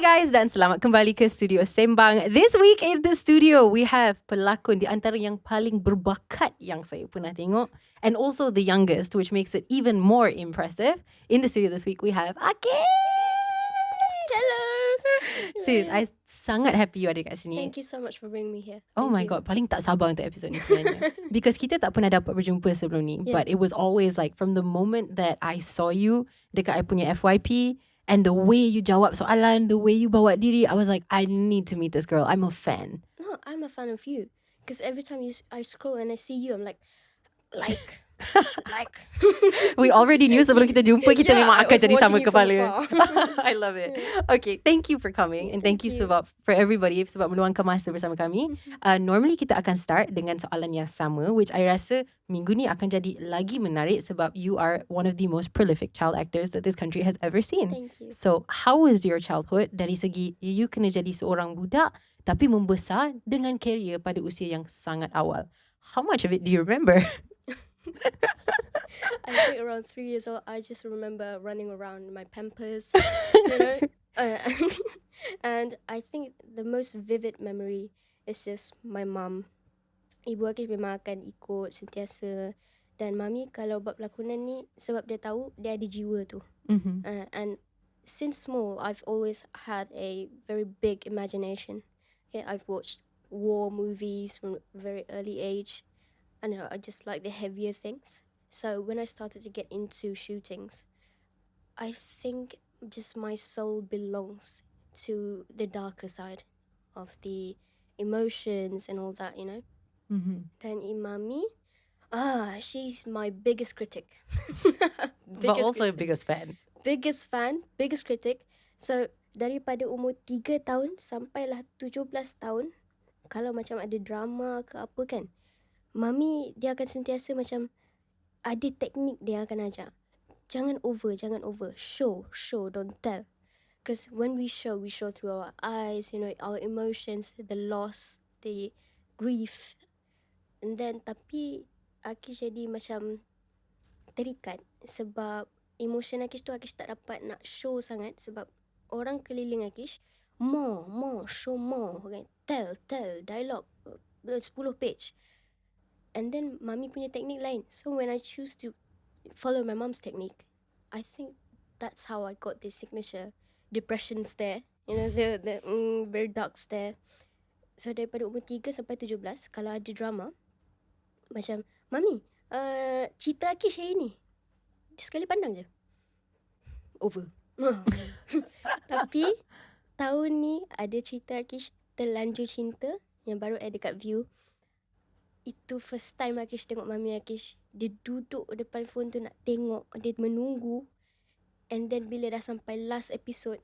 guys dan selamat kembali ke studio Sembang. This week in the studio we have pelakon di antara yang paling berbakat yang saya pernah tengok and also the youngest, which makes it even more impressive. In the studio this week we have Aki. Hello. Sis, I sangat happy you ada kat sini. Thank you so much for bringing me here. Oh my god, paling tak sabar untuk episod ni sebenarnya. Because kita tak pernah dapat berjumpa sebelum ni. Yeah. But it was always like from the moment that I saw you dekat I punya FYP and the way you jawab soalan, the way you bawa diri, I was like, I need to meet this girl. I'm a fan. No, I'm a fan of you. Because every time I scroll and I see you, I'm like. We already knew sebelum kita jumpa kita memang I akan was jadi sama watching you from kepala. afar. I love it. Okay, thank you for coming and thank you you. sebab for everybody sebab meluangkan masa bersama kami. Normally kita akan start dengan soalan yang sama, which I rasa minggu ni akan jadi lagi menarik sebab you are one of the most prolific child actors that this country has ever seen. Thank you. So, how was your childhood dari segi you kena jadi seorang budak tapi membesar dengan career pada usia yang sangat awal? How much of it do you remember? I think around 3 years old, I just remember running around in my Pampers, you know. And I think the most vivid memory is just my mum. Ibu aku memang akan ikut sentiasa. Dan mami kalau buat pelakonan ni, sebab dia tahu dia ada jiwa tu. And since small, I've always had a very big imagination. Okay, I've watched war movies from a very early age. I know, I just like the heavier things. So when I started to get into shootings, I think just my soul belongs to the darker side of the emotions and all that, you know. Dan Imami, she's my biggest critic. But also biggest fan. Biggest fan, biggest critic. So daripada umur 3 tahun sampailah 17 tahun, kalau macam ada drama ke apa kan, Mami dia akan sentiasa macam ada teknik dia akan ajar. Jangan over. Show, don't tell. Because when we show through our eyes, you know, our emotions, the loss, the grief. And then tapi Akish jadi macam terikat sebab emotion Akish tu Akish tak dapat nak show sangat sebab orang keliling Akish more, show more. Okay? Tell, dialogue 10 page. And then mami punya teknik lain. So when I choose to follow my mom's technique, I think that's how I got this signature depression stare. You know, the very dark stare. So daripada umur 3 sampai 17, kalau ada drama, macam, Mami, cerita Akish hari ni. Sekali pandang je. Over. Tapi, tahun ni ada cerita Akish Terlanjur Cinta yang baru ada dekat View. Itu first time Akish tengok Mami Akish. Dia duduk depan phone tu nak tengok. Dia menunggu. And then bila dah sampai last episode,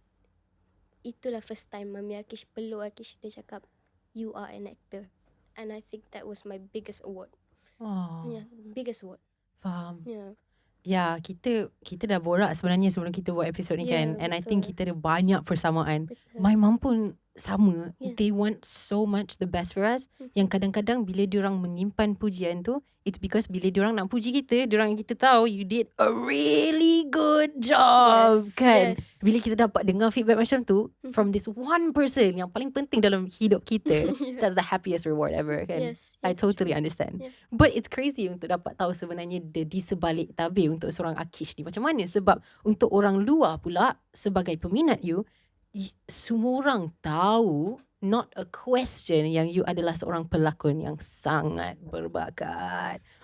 itulah first time Mami Akish peluk Akish. Dia cakap, you are an actor. And I think that was my biggest award. Oh. Yeah, biggest award. Faham. Yeah. Ya, kita dah borak sebenarnya sebelum kita buat episod ni kan. And I think kita ada banyak persamaan. Betul. My mum pun sama. Yeah. They want so much the best for us. Yang kadang-kadang bila diorang menyimpan pujian tu, it's because bila diorang nak puji kita, diorang kita tahu you did a really good job. Yes, Kan? yes. Bila kita dapat dengar feedback macam tu from this one person yang paling penting dalam hidup kita, that's the happiest reward ever. Kan? Yes, I totally understand. Yeah. But it's crazy untuk dapat tahu sebenarnya di sebalik tabir untuk seorang Akish ni macam mana. Sebab untuk orang luar pula, sebagai peminat you, semua orang tahu, not a question, yang you adalah seorang pelakon yang sangat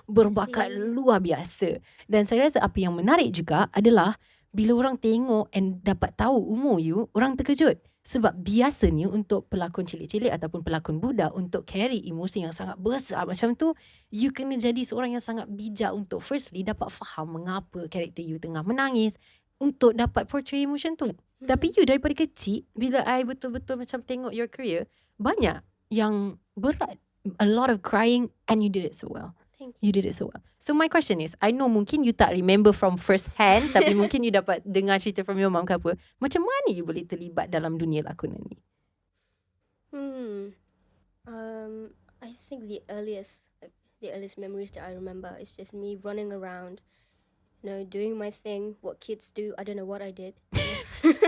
berbakat luar biasa. Dan saya rasa apa yang menarik juga adalah bila orang tengok and dapat tahu umur you, orang terkejut. Sebab biasanya untuk pelakon cilik-cilik ataupun pelakon budak, untuk carry emosi yang sangat besar macam tu, you kena jadi seorang yang sangat bijak untuk firstly dapat faham mengapa karakter you tengah menangis, untuk dapat portray emotion tu. Tapi you daripada kecil, bila I betul-betul macam tengok your career, banyak yang berat. A lot of crying, and you did it so well. Thank You did it so well. So my question is, I know mungkin you tak remember from first hand, tapi mungkin you dapat dengar cerita from your mom ke apa. Macam mana you boleh terlibat dalam dunia lakonan ni? I think the earliest memories that I remember is just me running around, you know, doing my thing, what kids do. I don't know what I did.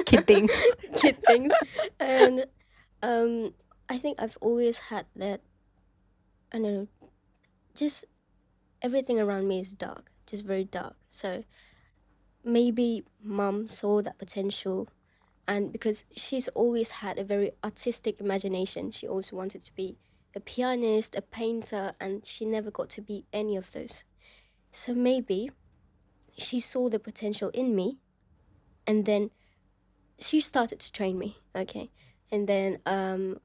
Kid things. Kid things. And I think I've always had that, I don't know, just everything around me is dark, just very dark. So maybe mom saw that potential, and because she's always had a very artistic imagination, she always wanted to be a pianist, a painter, and she never got to be any of those. So maybe she saw the potential in me, and then she started to train me, okay? And then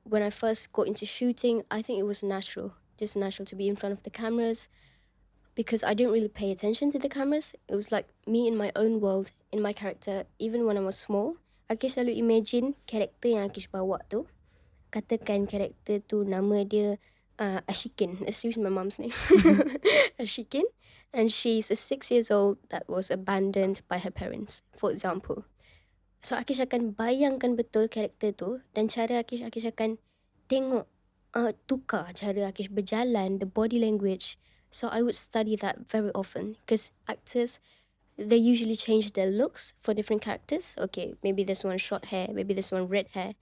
when I first got into shooting, I think it was natural, just natural to be in front of the cameras, because I didn't really pay attention to the cameras. It was like me in my own world, in my character. Even when I was small, Akish selalu imagine karakter yang Akish bawa tu. Katakan karakter tu nama dia Ashikin. Let's use my mom's name. Ashikin. And she's a 6 years old that was abandoned by her parents, for example. So Akish akan bayangkan betul karakter tu, dan cara Akish akan tengok, tukar cara Akish berjalan, the body language. So I would study that very often, because actors, they usually change their looks for different characters. Okay, maybe this one short hair, maybe this one red hair.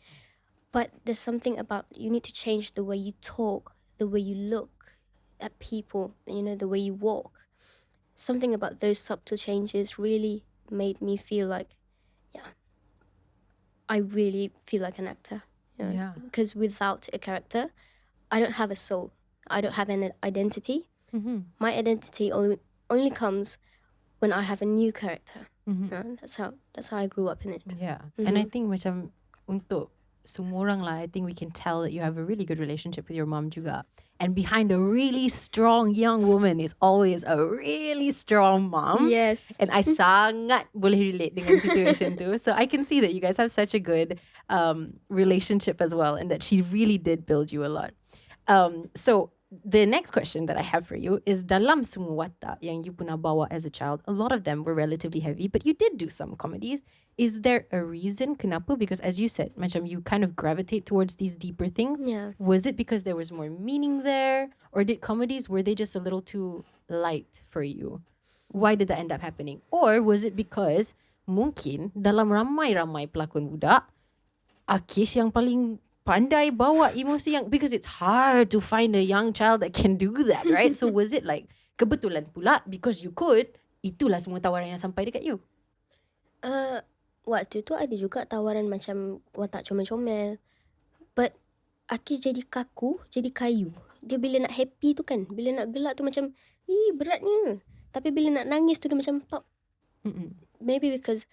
But there's something about, you need to change the way you talk, the way you look at people, the way you walk. Something about those subtle changes really made me feel like, yeah, I really feel like an actor. Yeah. Because without a character, I don't have a soul. I don't have an identity. Mm-hmm. My identity only comes when I have a new character. Mm-hmm. That's how I grew up in it. Yeah. And I think macam untuk semua orang lah, I think we can tell that you have a really good relationship with your mom juga. And behind a really strong young woman is always a really strong mom. Yes. And I sangat boleh relate dengan situation tu. So I can see that you guys have such a good relationship as well, and that she really did build you a lot. So the next question that I have for you is, dalam semua watak yang you pernah bawa as a child, a lot of them were relatively heavy, but you did do some comedies. Is there a reason kenapa? Because as you said, macam you kind of gravitate towards these deeper things. Yeah. Was it because there was more meaning there? Or did comedies, were they just a little too light for you? Why did that end up happening? Or was it because mungkin dalam ramai-ramai pelakon budak, Akish yang paling pandai bawa emosi yang, because it's hard to find a young child that can do that, right? So was it like kebetulan pula because you could, itulah semua tawaran yang sampai dekat you? Waktu tu ada juga tawaran macam watak comel-comel, but Akish jadi kaku, jadi kayu. Dia bila nak happy tu kan, bila nak gelak tu macam beratnya, tapi bila nak nangis tu dia macam pop. Maybe because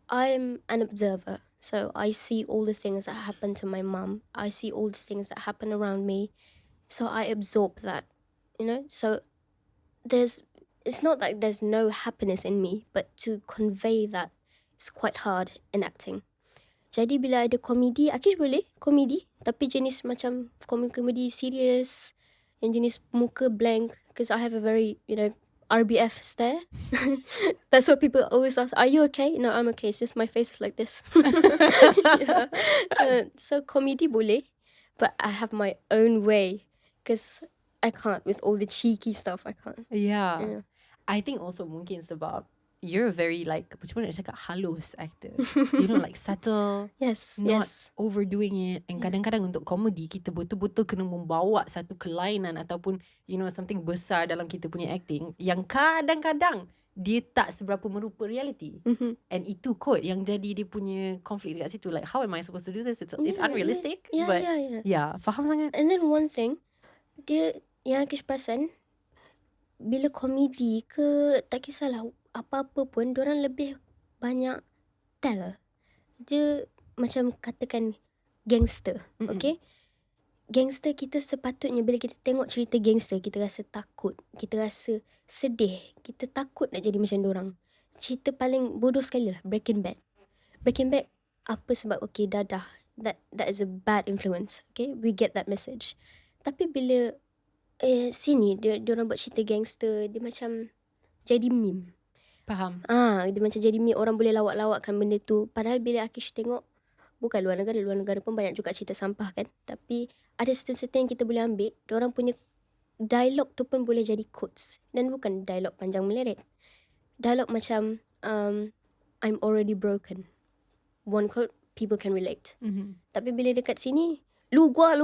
I'm an observer. So I see all the things that happen to my mum. I see all the things that happen around me. So I absorb that, So it's not like there's no happiness in me, but to convey that, it's quite hard in acting. Jadi bila ada komedi, Akish boleh komedi, tapi jenis macam komedi serious, yang jenis muka blank, because I have a very, RBF stare. That's what people always ask. Are you okay? No, I'm okay. It's just my face is like this. Yeah. So comedy boleh, but I have my own way, because I can't with all the cheeky stuff. I can't. Yeah. I think also mungkin sebab you're a very like, macam mana nak cakap, halus actor. Like subtle. Yes. Not overdoing it. And kadang-kadang untuk komedi, kita betul-betul kena membawa satu kelainan ataupun something besar dalam kita punya acting yang kadang-kadang dia tak seberapa merupa reality. And itu kot yang jadi dia punya konflik dekat situ. Like, how am I supposed to do this? It's unrealistic. Yeah, faham sangat. And then one thing, dia yang Akish perasan, bila komedi ke tak kisahlah apa-apa pun, diorang lebih banyak tell. Dia macam katakan gangster, okay? Gangster, kita sepatutnya bila kita tengok cerita gangster, kita rasa takut, kita rasa sedih, kita takut nak jadi macam diorang. Cerita paling bodoh sekali lah, Breaking Bad. Breaking Bad, apa sebab, okay, dadah, that is a bad influence, okay? We get that message. Tapi bila sini, diorang buat cerita gangster, dia macam jadi meme. Faham. Dia macam jadi meme, orang boleh lawak-lawakkan benda tu. Padahal bila Akish tengok, bukan luar negara pun banyak juga cerita sampah kan. Tapi ada certain-certain yang kita boleh ambil, diorang punya dialog tu pun boleh jadi quotes. Dan bukan dialog panjang meleret. Dialog macam, I'm already broken. one quote, people can relate. Tapi bila dekat sini, lu gua.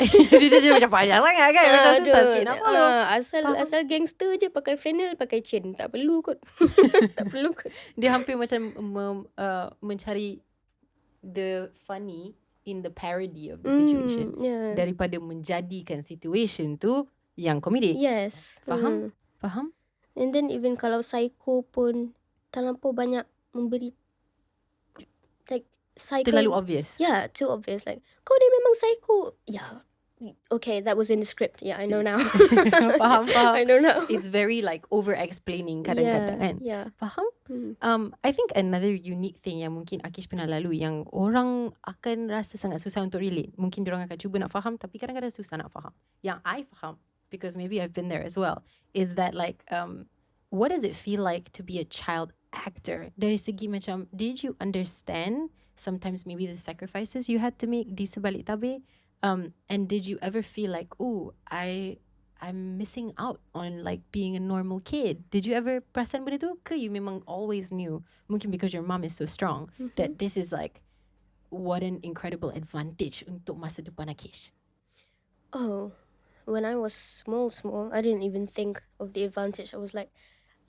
Dia macam panjang sangat kan. Macam susah sikit nak follow. Asal gangster je pakai flannel, pakai chain. Tak perlu kot. Tak perlu kot. Dia hampir macam mencari the funny in the parody of the situation. Daripada menjadikan situation tu yang komedi. Yes. Faham? And then even kalau psycho pun terlampau banyak memberi like psycho. Terlalu obvious. Yeah, too obvious. Like, kau ni memang psycho. Yeah. Okay, that was in the script. Yeah, I know now. Faham. I know now. It's very like over-explaining kadang-kadang kan. Yeah. Faham? I think another unique thing yang mungkin Aqis pernah lalui yang orang akan rasa sangat susah untuk relate. Mungkin diorang akan cuba nak faham tapi kadang-kadang susah nak faham. Yang I faham, because maybe I've been there as well, is that like what does it feel like to be a child actor? Dari segi macam, did you understand sometimes maybe the sacrifices you had to make di sebalik tabir? And did you ever feel like, I'm missing out on like being a normal kid? Did you ever perasan benda tu? Ke you memang always knew, mungkin because your mom is so strong, that this is like, what an incredible advantage untuk masa depan Aqis? Oh, when I was small, I didn't even think of the advantage. I was like,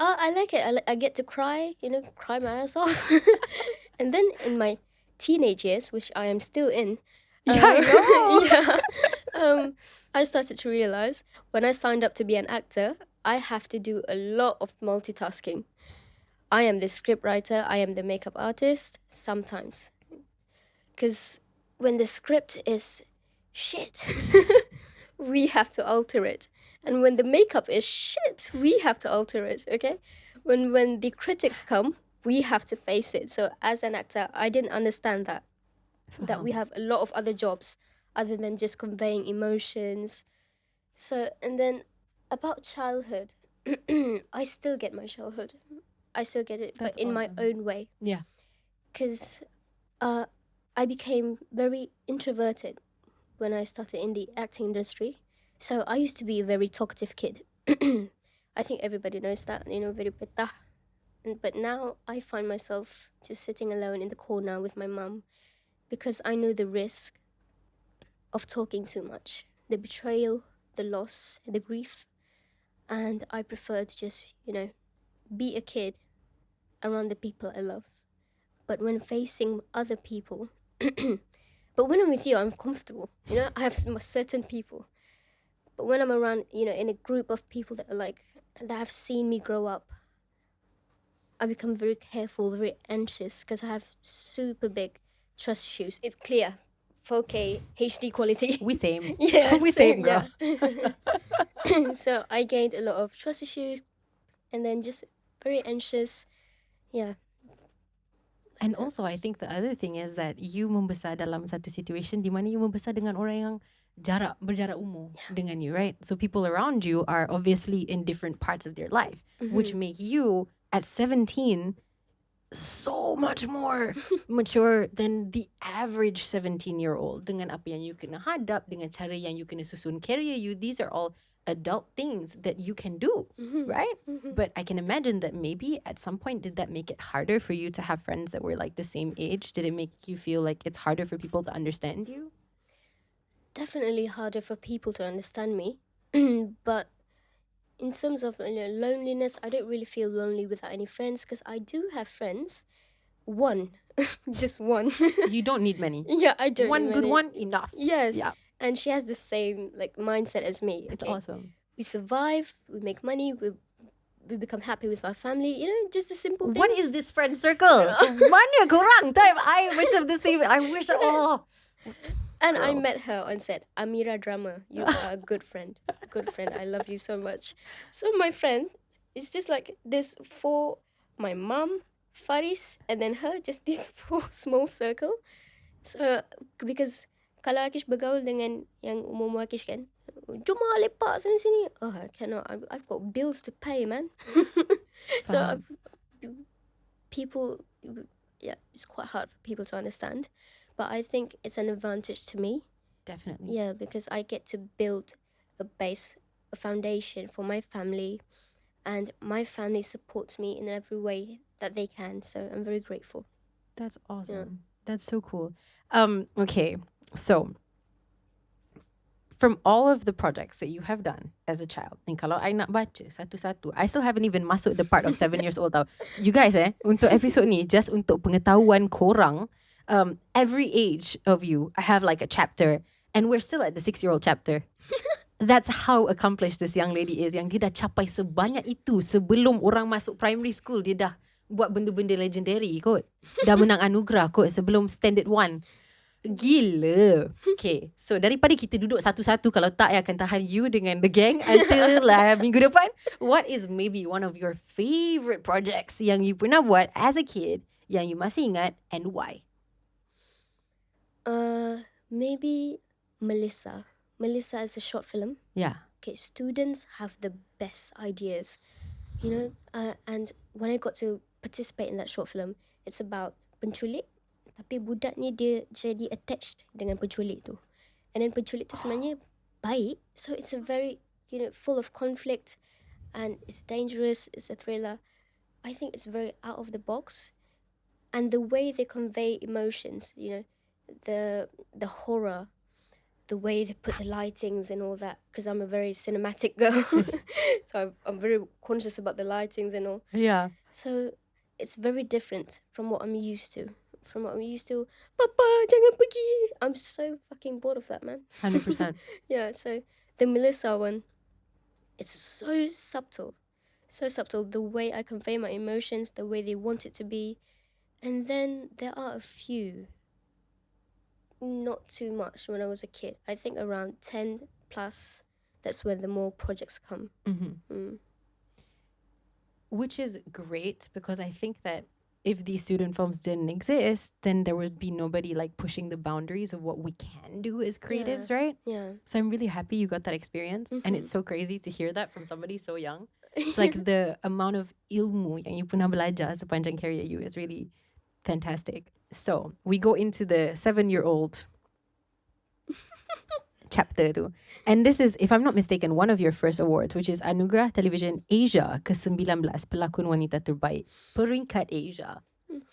I like it. I get to cry, cry my ass off. And then in my teenage years, which I am still in, I started to realize when I signed up to be an actor, I have to do a lot of multitasking. I am the script writer, I am the makeup artist, sometimes. Because when the script is shit, we have to alter it. And when the makeup is shit, we have to alter it, okay? When the critics come, we have to face it. So as an actor, I didn't understand that we have a lot of other jobs other than just conveying emotions. So, and then about childhood, I still get my childhood. I still get it, That's but in my awesome. own way. Yeah. Because I became very introverted when I started in the acting industry. So I used to be a very talkative kid. I think everybody knows that, very petah. But now I find myself just sitting alone in the corner with my mum, because I know the risk of talking too much, the betrayal, the loss, the grief. And I prefer to just, be a kid around the people I love. But when facing other people, but when I'm with you, I'm comfortable. I have certain people. But when I'm around, in a group of people that have seen me grow up, I become very careful, very anxious, because I have super big trust issues. It's clear. 4K HD quality. We same. Yeah, we same, girl. Yeah. So I gained a lot of trust issues, and then just very anxious. Yeah. And also I think the other thing is that you membesar dalam satu situation di mana you membesar dengan orang yang berjarak umur dengan you, right? So people around you are obviously in different parts of their life, which make you at 17 so much more mature than the average 17-year-old. Dengan apa yang you kena hadap, dengan cara yang you kena susun career you, these are all adult things that you can do, right? But I can imagine that maybe at some point, did that make it harder for you to have friends that were like the same age? Did it make you feel like it's harder for people to understand you? Definitely harder for people to understand me. But in terms of loneliness, I don't really feel lonely without any friends, because I do have friends. One. Just one. You don't need many. Yeah, I don't One need good many. one, enough. Yes. Yeah. And she has the same mindset as me. It's okay? awesome. We survive, we make money, we become happy with our family. Just the simple things. What is this friend circle? Mana korang? Time I macam the same. I wish, And I Girl. met her and said, Amira Drama, you are a good friend. Good friend. I love you so much. So my friend, it's just like this for my mom, Faris, and then her, just this 4 small circle. So, because kalau Aqis bergaul dengan yang umur Aqis kan, jom lah lepak sini-sini. Oh, I cannot. I've got bills to pay, man. So, people, it's quite hard for people to understand. But I think it's an advantage to me. Definitely. Yeah, because I get to build a base, a foundation for my family. And my family supports me in every way that they can. So I'm very grateful. That's awesome. That's so cool. Okay, so from all of the projects that you have done as a child, ni kalau I nak baca satu-satu, I still haven't even masuk the part of 7 years old tau. You guys untuk episode ni, just untuk pengetahuan korang, every age of you, I have like a chapter, and we're still at the 6-year-old chapter. That's how accomplished this young lady is, yang dia dah capai sebanyak itu sebelum orang masuk primary school. Dia dah buat benda-benda legendary kot. Dah menang anugerah kot sebelum standard 1. Gila. Okay, so daripada kita duduk satu-satu, kalau tak, I akan tahan you dengan the gang until minggu depan. What is maybe one of your favorite projects yang you pernah buat as a kid, yang you masih ingat, and why? Maybe Melissa. Melissa is a short film. Yeah. Okay, students have the best ideas, you know. And when I got to participate in that short film, it's about penculik, tapi budak ni dia jadi attached dengan penculik tu. And then penculik tu sebenarnya baik, so it's a very, you know, full of conflict, and it's dangerous, it's a thriller. I think it's very out of the box, and the way they convey emotions, you know, the horror, the way they put the lightings and all that, because I'm a very cinematic girl. So I'm very conscious about the lightings and all. Yeah. So it's very different from what I'm used to. Papa, jangan pergi. I'm so fucking bored of that, man. 100%. Yeah, so the Melissa one, it's so subtle. So subtle, the way I convey my emotions, the way they want it to be. And then there are a few, not too much when I was a kid. I think around 10 plus, that's when the more projects come. Which is great, because I think that if these student films didn't exist, then there would be nobody like pushing the boundaries of what we can do as creatives, right? Yeah. So I'm really happy you got that experience. And it's so crazy to hear that from somebody so young. It's like the amount of ilmu yang you pernah belajar sepanjang career you is really fantastic. So we go into the 7-year-old chapter tu. And this is, if I'm not mistaken, one of your first awards, which is Anugerah Television Asia ke-19 Pelakon Wanita Terbaik Peringkat Asia.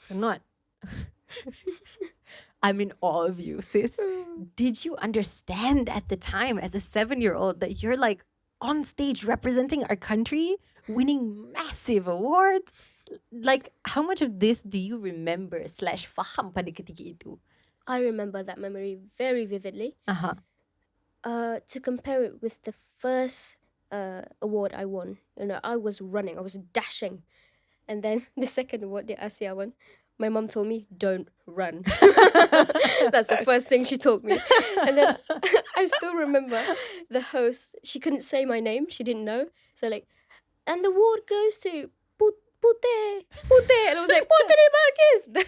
Not I'm in awe of you, sis. Did you understand at the time as a 7-year-old that you're like on stage representing our country, winning massive awards? Like, how much of this do you remember / faham pada ketika itu? I remember that memory very vividly. To compare it with the first award I won, you know, I was running, I was dashing. And then the second award, the Asia one, my mum told me, don't run. That's the first thing she told me. And then I still remember the host, she couldn't say my name, she didn't know. So like, and the award goes to Puteri. And I was like, Puteri Balqis.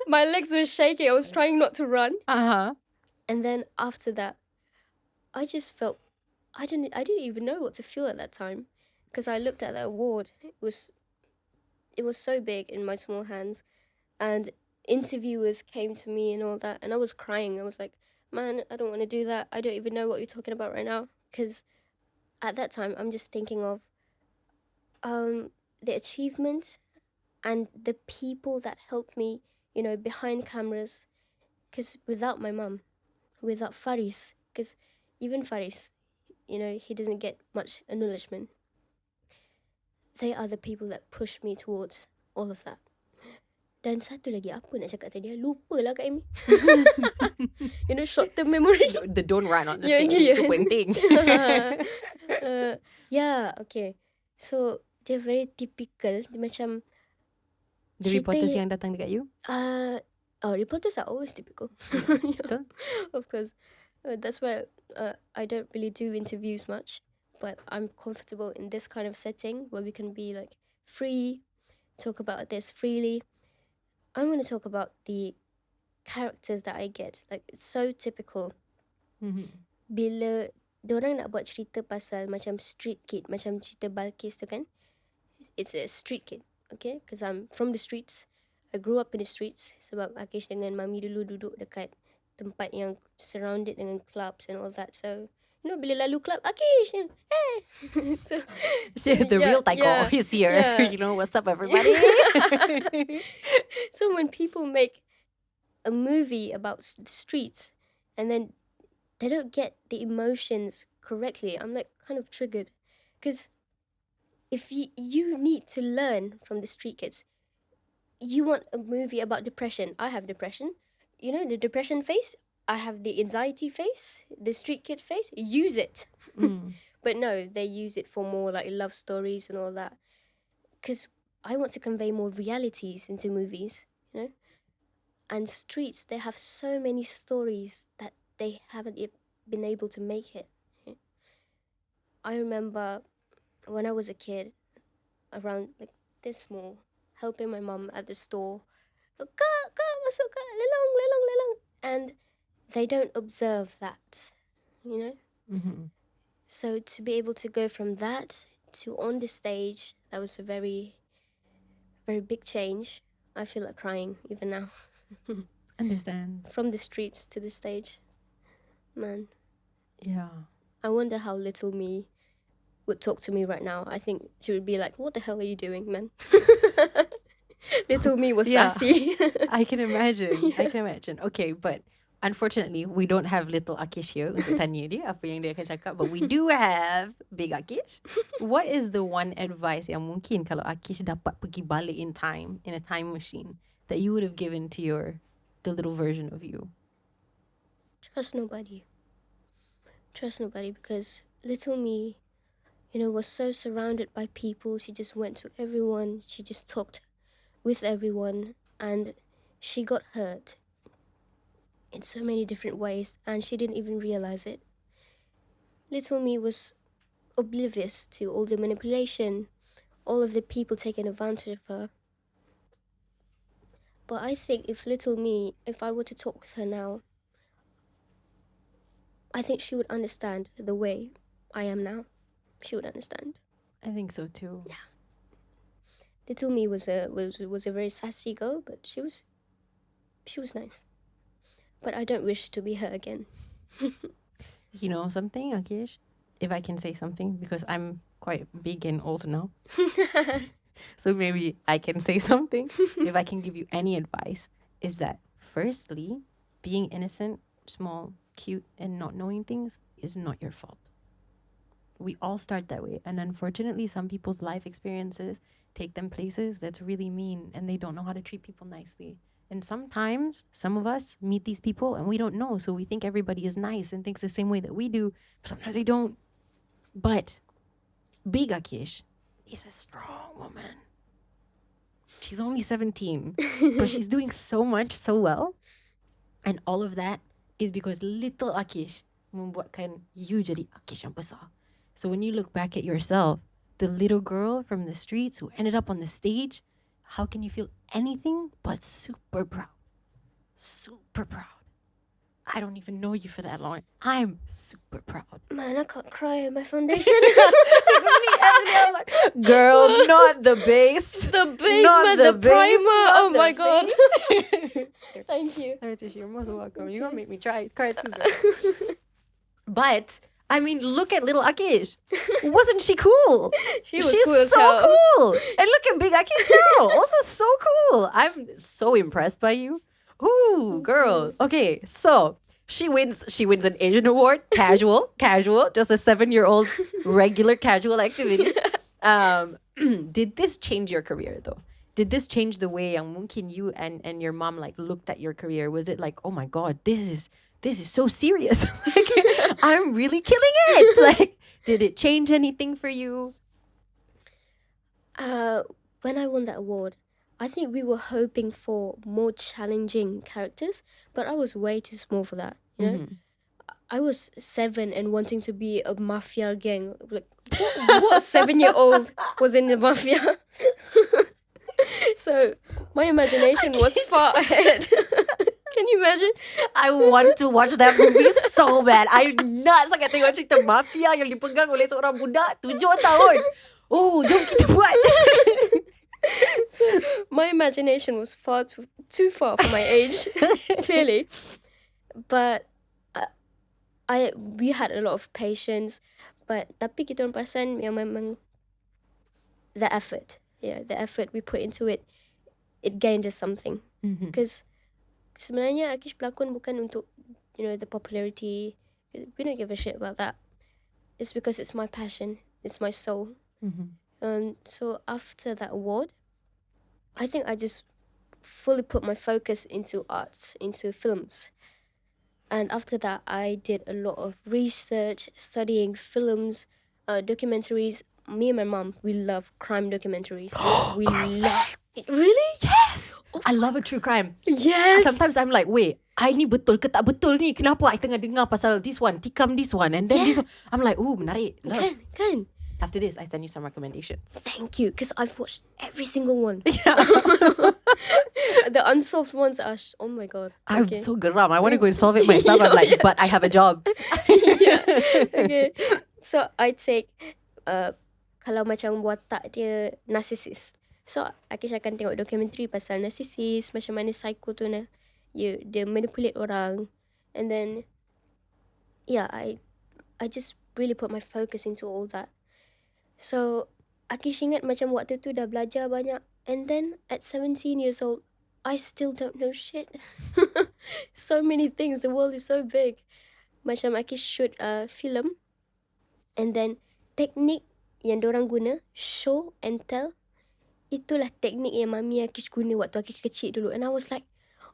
My legs were shaking, I was trying not to run. And then after that, I just felt, I didn't even know what to feel at that time, because I looked at that award. It was so big in my small hands, and interviewers came to me and all that, and I was crying. I was like, man, I don't want to do that. I don't even know what you're talking about right now, because at that time I'm just thinking of the achievement and the people that helped me, you know, behind cameras. Because without my mum, without Faris, because even Faris, you know, he doesn't get much acknowledgement. They are the people that push me towards all of that. Dan satu lagi, apa nak cakap tadi? Lupa lah Kak Amy. You know, short-term memory. The don't run on the stage. Itu penting. Yeah, okay. So, they're very typical. Dia macam... The reporters yang datang dekat you? Reporters are always typical. Betul. Of course. That's why I don't really do interviews much. But I'm comfortable in this kind of setting where we can be like free, talk about this freely. I'm going to talk about the characters that I get. Like, it's so typical. Bila diorang nak buat cerita pasal macam street kid, macam cerita Balqis tu kan, it's a street kid, okay? Because I'm from the streets. I grew up in the streets sebab Akish dengan Mami dulu duduk dekat tempat yang surrounded dengan clubs and all that. So, bila lalu club, Akish, hey. So, The real Taiko is here. Yeah. What's up, everybody? So when people make a movie about the streets and then they don't get the emotions correctly, I'm like kind of triggered. Because if you need to learn from the street kids, you want a movie about depression. I have depression. The depression face. I have the anxiety face, the street kid face. Use it. But no, they use it for more like love stories and all that. Because I want to convey more realities into movies, And streets, they have so many stories that they haven't been able to make it. I remember when I was a kid, around like this small, helping my mum at the store. Kak, masuk kak, lelong. And they don't observe that, So to be able to go from that to on the stage, that was a very, very big change. I feel like crying even now. Understand. From the streets to the stage. Man. Yeah. I wonder how little me would talk to me right now. I think she would be like, what the hell are you doing, man? Little me was sassy. I can imagine. Okay, but unfortunately, we don't have little Akish here untuk tanya dia apa yang dia akan cakap. But we do have big Akish. What is the one advice yang mungkin kalau Akish dapat pergi balik in a time machine, that you would have given to the little version of you? Trust nobody, because little me, was so surrounded by people. She just went to everyone. She just talked with everyone, and she got hurt in so many different ways, and she didn't even realize it. Little me was oblivious to all the manipulation, all of the people taking advantage of her. But I think if I were to talk with her now, I think she would understand the way I am now. She would understand. I think so too. Yeah. Little me was a very sassy girl, but she was nice. But I don't wish to be her again. You know something, Akish? If I can say something, because I'm quite big and old now. So maybe I can say something. If I can give you any advice, is that firstly, being innocent, small, cute, and not knowing things is not your fault. We all start that way. And unfortunately, some people's life experiences take them places that's really mean, and they don't know how to treat people nicely. And sometimes some of us meet these people and we don't know. So we think everybody is nice and thinks the same way that we do. Sometimes they don't. But big Akish is a strong woman. She's only 17, but she's doing so much, so well. And all of that is because little Akish membuatkan you jadi Akish yang besar. So when you look back at yourself, the little girl from the streets who ended up on the stage, how can you feel anything but super proud? Super proud. I don't even know you for that long. I'm super proud. Man, I can't cry in my foundation. Girl, not the base. The base, not the primer. Oh my god. Thank you. You're most welcome. You're going to make me cry too, girl. But I mean, look at little Akish. Wasn't she cool? She's cool so cool. And look at big Akish now. Also so cool. I'm so impressed by you. Ooh, girl. Okay, so she wins an Asian award. Casual. Just a 7-year-old regular casual activity. Did this change your career though? Did this change the way yang mungkin you and your mom like looked at your career? Was it like, oh my god, this is so serious. Like, I'm really killing it. Like, did it change anything for you? When I won that award, I think we were hoping for more challenging characters, but I was way too small for that, you know? Mm-hmm. I was 7 and wanting to be a mafia gang. Like, what 7-year-old was in the mafia? So my imagination was far ahead. Can you imagine? I want to watch that movie so bad. I nak sangat tengok cerita mafia yang dipegang oleh seorang budak 7 tahun. Oh, jom kita buat. So my imagination was far too far for my age, clearly. But we had a lot of patience, but tapi kita orang perasan yang memang the effort we put into it gained us something. Because sebenarnya Akish pelakon bukan untuk the popularity. We don't give a shit about that. It's because it's my passion, it's my soul. So after that award, I think I just fully put my focus into arts, into films. And after that, I did a lot of research, studying films, documentaries. Me and my mom, we love crime documentaries. We love... Really? Yes! I love a true crime. Yes! Sometimes I'm like, wait, I ni betul ke tak betul ni? Kenapa I tengah dengar pasal this one, tikam this one, and then this one. I'm like, menarik. Love. Kan? After this, I send you some recommendations. Thank you, because I've watched every single one. Yeah. The unsolved ones are, oh my God. I'm so geram. I want to go and solve it myself. I'm like, but I have a job. Yeah. Okay. So I take, kalau macam watak dia narcissist. So Akish akan tengok dokumentari pasal narcissist, macam mana psycho tu dia manipulate orang. And then, yeah, I just really put my focus into all that. So Akish ingat macam waktu tu dah belajar banyak. And then at 17 years old, I still don't know shit. So many things. The world is so big. Macam Akish shoot film. And then teknik yang dorang guna, show and tell, itulah teknik yang mami Akish guna waktu Akish kecil dulu. And I was like,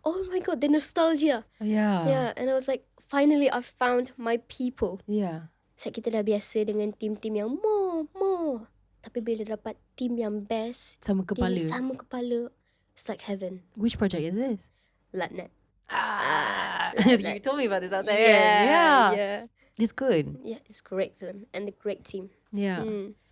oh my God, the nostalgia. Yeah. And I was like, finally I found my people. Yeah. So kita dah biasa dengan tim-tim yang more. Tapi bila dapat tim yang best, Sama kepala. it's like heaven. Which project is this? Latnet. You told me about this outside. Yeah. It's good. Yeah, it's a great film and a great team. Yeah.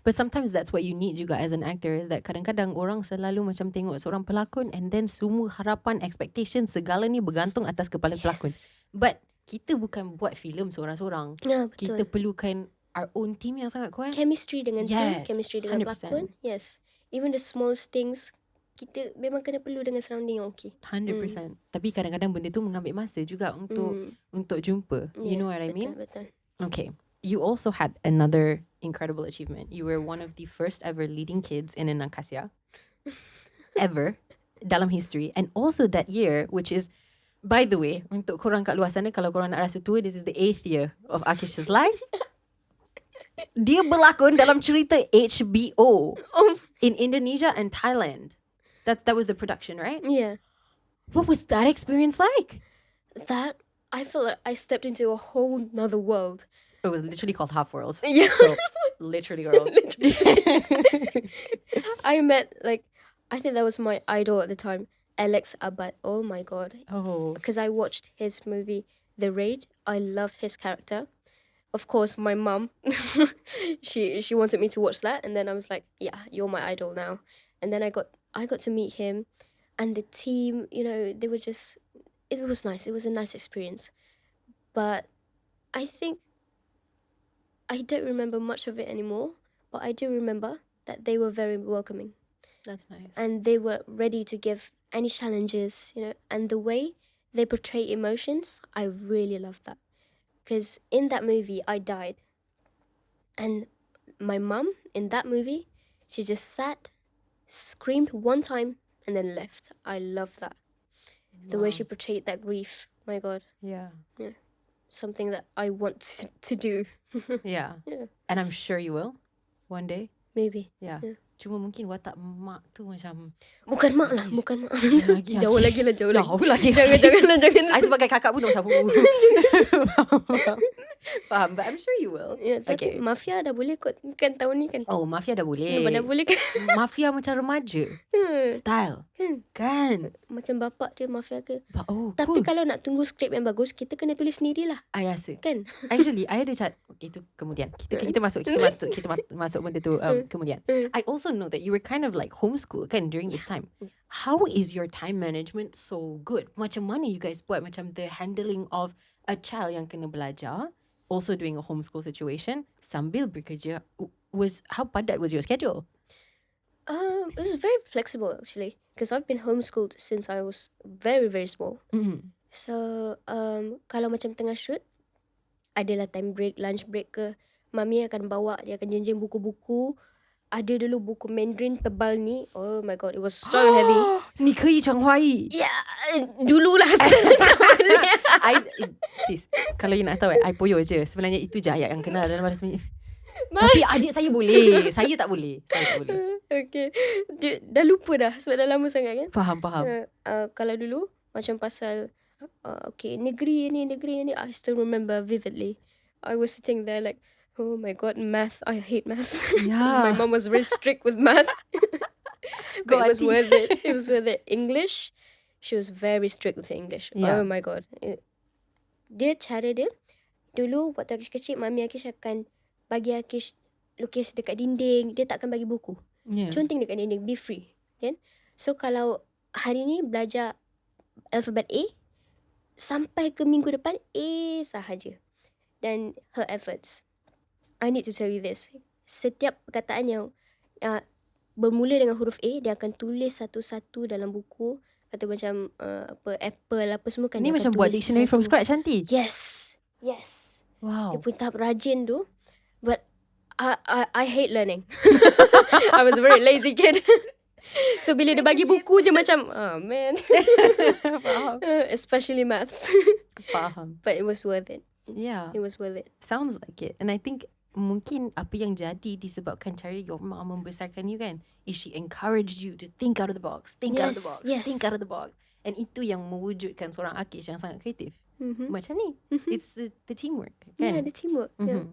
But sometimes that's what you need juga as an actor, is that kadang-kadang orang selalu macam tengok seorang pelakon and then semua harapan, expectation, segala ni bergantung atas kepala pelakon. But kita bukan buat filem seorang-seorang. Ya, betul. Kita perlukan our own team yang sangat kuat. Chemistry dengan team, chemistry dengan 100%. pelakon. Yes. Even the smallest things, kita memang kena perlu dengan surrounding yang okay. 100%. Tapi kadang-kadang benda tu mengambil masa juga untuk jumpa. You know what I mean? Betul. Okay. You also had another incredible achievement. You were one of the first ever leading kids in an angkasa ever dalam history. And also that year, which is, by the way, untuk korang kat luar sana, kalau korang nak rasa tua, this is the 8th year of Akish's life. Dia berlakon dalam cerita HBO in Indonesia and Thailand. That was the production, right? Yeah. What was that experience like? That, I feel like I stepped into a whole nother world. It was literally called Half Worlds. Yeah. So, literally, girl. I met, I think that was my idol at the time, 𝙁𝙁𝙁𝙁. Oh my God. Oh. Because I watched his movie, The Raid. I loved his character. Of course, my mum, she wanted me to watch that. And then I was like, yeah, you're my idol now. And then I got to meet him. And the team, they were just, it was nice. It was a nice experience. But I think, I don't remember much of it anymore, but I do remember that they were very welcoming. That's nice. And they were ready to give any challenges, and the way they portray emotions, I really love that. Because in that movie, I died. And my mum, in that movie, she just sat, screamed one time, and then left. I love that. The way she portrayed that grief, my God. Yeah. Something that I want to do. Yeah. And I'm sure you will one day. Maybe. Yeah. Cuma mungkin watak mak tu macam bukan mak lah. Jauh lagi. Jauh lagi. Jangan. I sebagai kakak pun macam faham. But I'm sure you will. Ya, tapi Mafia dah boleh kot kan tahun ni kan. Oh, Mafia dah boleh. Dah boleh kan. Mafia macam remaja. Style. Kan. Macam bapak dia Mafia ke. Oh, tapi cool. kalau nak tunggu skrip yang bagus, kita kena tulis sendirilah. I rasa. Kan. Actually, I ada chat. Okay, itu kemudian. Kita masuk benda tu kemudian. I also know that you were kind of like homeschool kan during this time. How is your time management so good? Macam mana you guys buat macam the handling of a child yang kena belajar, also doing a homeschool situation, sambil bekerja? How padat was your schedule? It was very flexible actually, because I've been homeschooled since I was very, very small. Mm-hmm. So, kalau macam tengah shoot, adalah time break, lunch break ke, Mami akan bawa, dia akan jenjeng buku-buku. Ada dulu buku Mandarin tebal ni. Oh my god, it was so heavy. 你可以讲华语 Ya, dululah sekarang tak boleh. Sis, kalau you nak tahu I poyo je. Sebenarnya itu je ayat yang kena dalam bahasa sebenarnya. Tapi adik saya boleh. Saya tak boleh. Okay. Dah lupa dah sebab dah lama sangat kan. Faham. Kalau dulu macam pasal okay, negeri ni, I still remember vividly. I was sitting there like, oh my god, math. I hate math. Yeah. My mom was very strict with math. But it was worth it. It was worth it. English, she was very strict with English. Yeah. Oh my god. Cara dia, dulu waktu Akish kecil, Mami Akish akan bagi Akish lukis dekat dinding. Dia tak akan bagi buku. Yeah. Conteng dekat dinding, be free. Kan? So kalau hari ni belajar alphabet A, sampai ke minggu depan A sahaja. Dan her efforts. I need to tell you this. Setiap perkataan yang bermula dengan huruf A, dia akan tulis satu-satu dalam buku. Atau macam apple apa semua kan. Ni macam buat dictionary from scratch nanti. Yes. Wow. Dia pun tahap rajin tu. But I hate learning. I was a very lazy kid. So bila dia bagi buku je macam, oh man. Faham. Especially maths. Faham. But it was worth it. Yeah. It was worth it. Sounds like it. And I think mungkin apa yang jadi disebabkan cara your mom membesarkan you kan, is she encouraged you to think out of the box, think out of the box, think out of the box. And itu yang mewujudkan seorang Aqis yang sangat kreatif. Macam ni. It's the teamwork kan? Yeah, the teamwork. Yeah.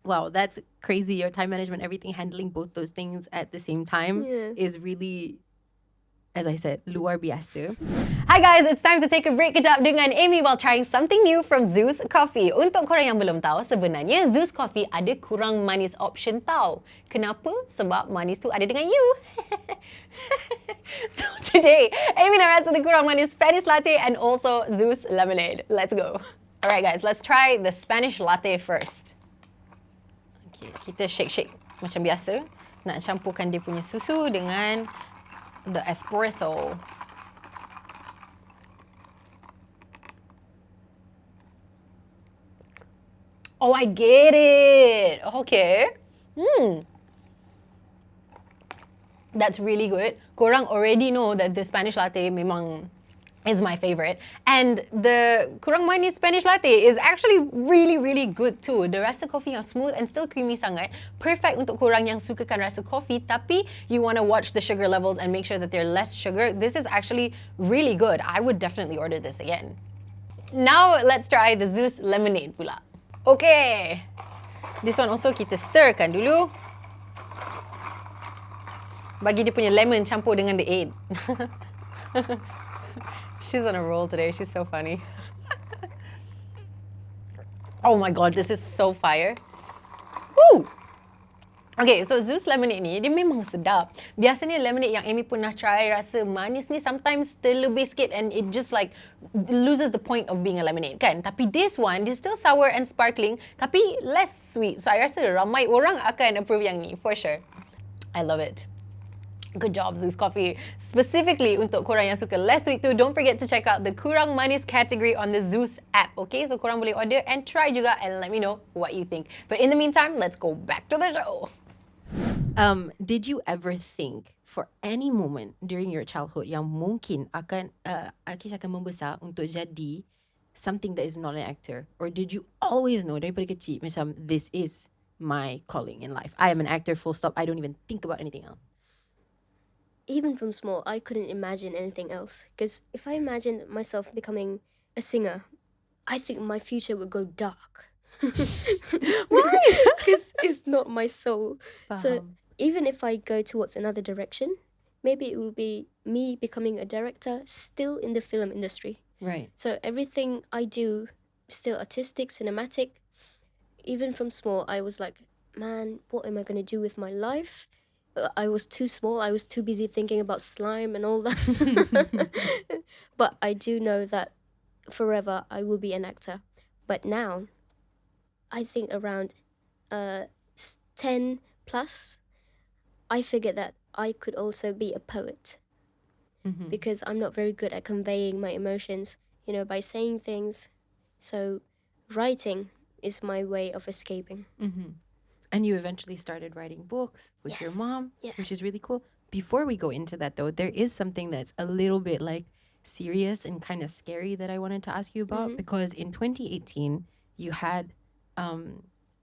Wow, that's crazy. Your time management, everything, handling both those things at the same time is really, as I said, luar biasa. Hi guys, it's time to take a break kejap dengan Amy while trying something new from 𝙬𝙧 Coffee. Untuk korang yang belum tahu, sebenarnya 𝙬𝙧 Coffee ada kurang manis option tau. Kenapa? Sebab manis tu ada dengan you. So today, Amy nak rasa the kurang manis Spanish latte and also 𝙬𝙧 lemonade. Let's go. Alright guys, let's try the Spanish latte first. Okay, kita shake macam biasa. Nak campurkan dia punya susu dengan the espresso. Oh, I get it. Okay. That's really good. Korang already know that the Spanish latte memang is my favorite. And the kurang manis Spanish latte is actually really, really good too. The rasa kopi yang smooth and still creamy sangat. Perfect untuk korang yang sukakan rasa kopi tapi you want to watch the sugar levels and make sure that they're less sugar. This is actually really good. I would definitely order this again. Now let's try the 𝙬𝙧 lemonade pula. Okay. This one also kita stirkan dulu. Bagi dia punya lemon campur dengan the aid. She's on a roll today. She's so funny. Oh my god, this is so fire. Woo! Okay, so 𝙬𝙧 lemonade ni, dia memang sedap. Biasanya lemonade yang Amy pernah try rasa manis ni sometimes terlebih sikit and it just like loses the point of being a lemonade kan. Tapi this one, dia still sour and sparkling tapi less sweet. So I rasa ramai orang akan approve yang ni, for sure. I love it. Good job, 𝙬𝙧 Coffee. Specifically untuk korang yang suka less sweet tu, don't forget to check out the kurang manis category on the 𝙬𝙧 app. Okay, so korang boleh order and try juga and let me know what you think. But in the meantime, let's go back to the show. Did you ever think for any moment during your childhood yang mungkin akan Aqis akan membesar untuk jadi something that is not an actor? Or did you always know daripada kecil macam this is my calling in life? I am an actor, full stop. I don't even think about anything else. Even from small, I couldn't imagine anything else. Because if I imagined myself becoming a singer, I think my future would go dark. Why? Because it's not my soul. So Faham. even if I go towards another direction, maybe it will be me becoming a director still in the film industry. Right. So everything I do, still artistic, cinematic. Even from small, I was like, man, what am I going to do with my life? I was too small. I was too busy thinking about slime and all that. But I do know that forever I will be an actor. But now, I think around 10 plus, I figured that I could also be a poet. Because I'm not very good at conveying my emotions, by saying things. So writing is my way of escaping. And you eventually started writing books with your mom, Yeah. which is really cool. Before we go into that though, there is something that's a little bit like serious and kind of scary that I wanted to ask you about, because in 2018 you had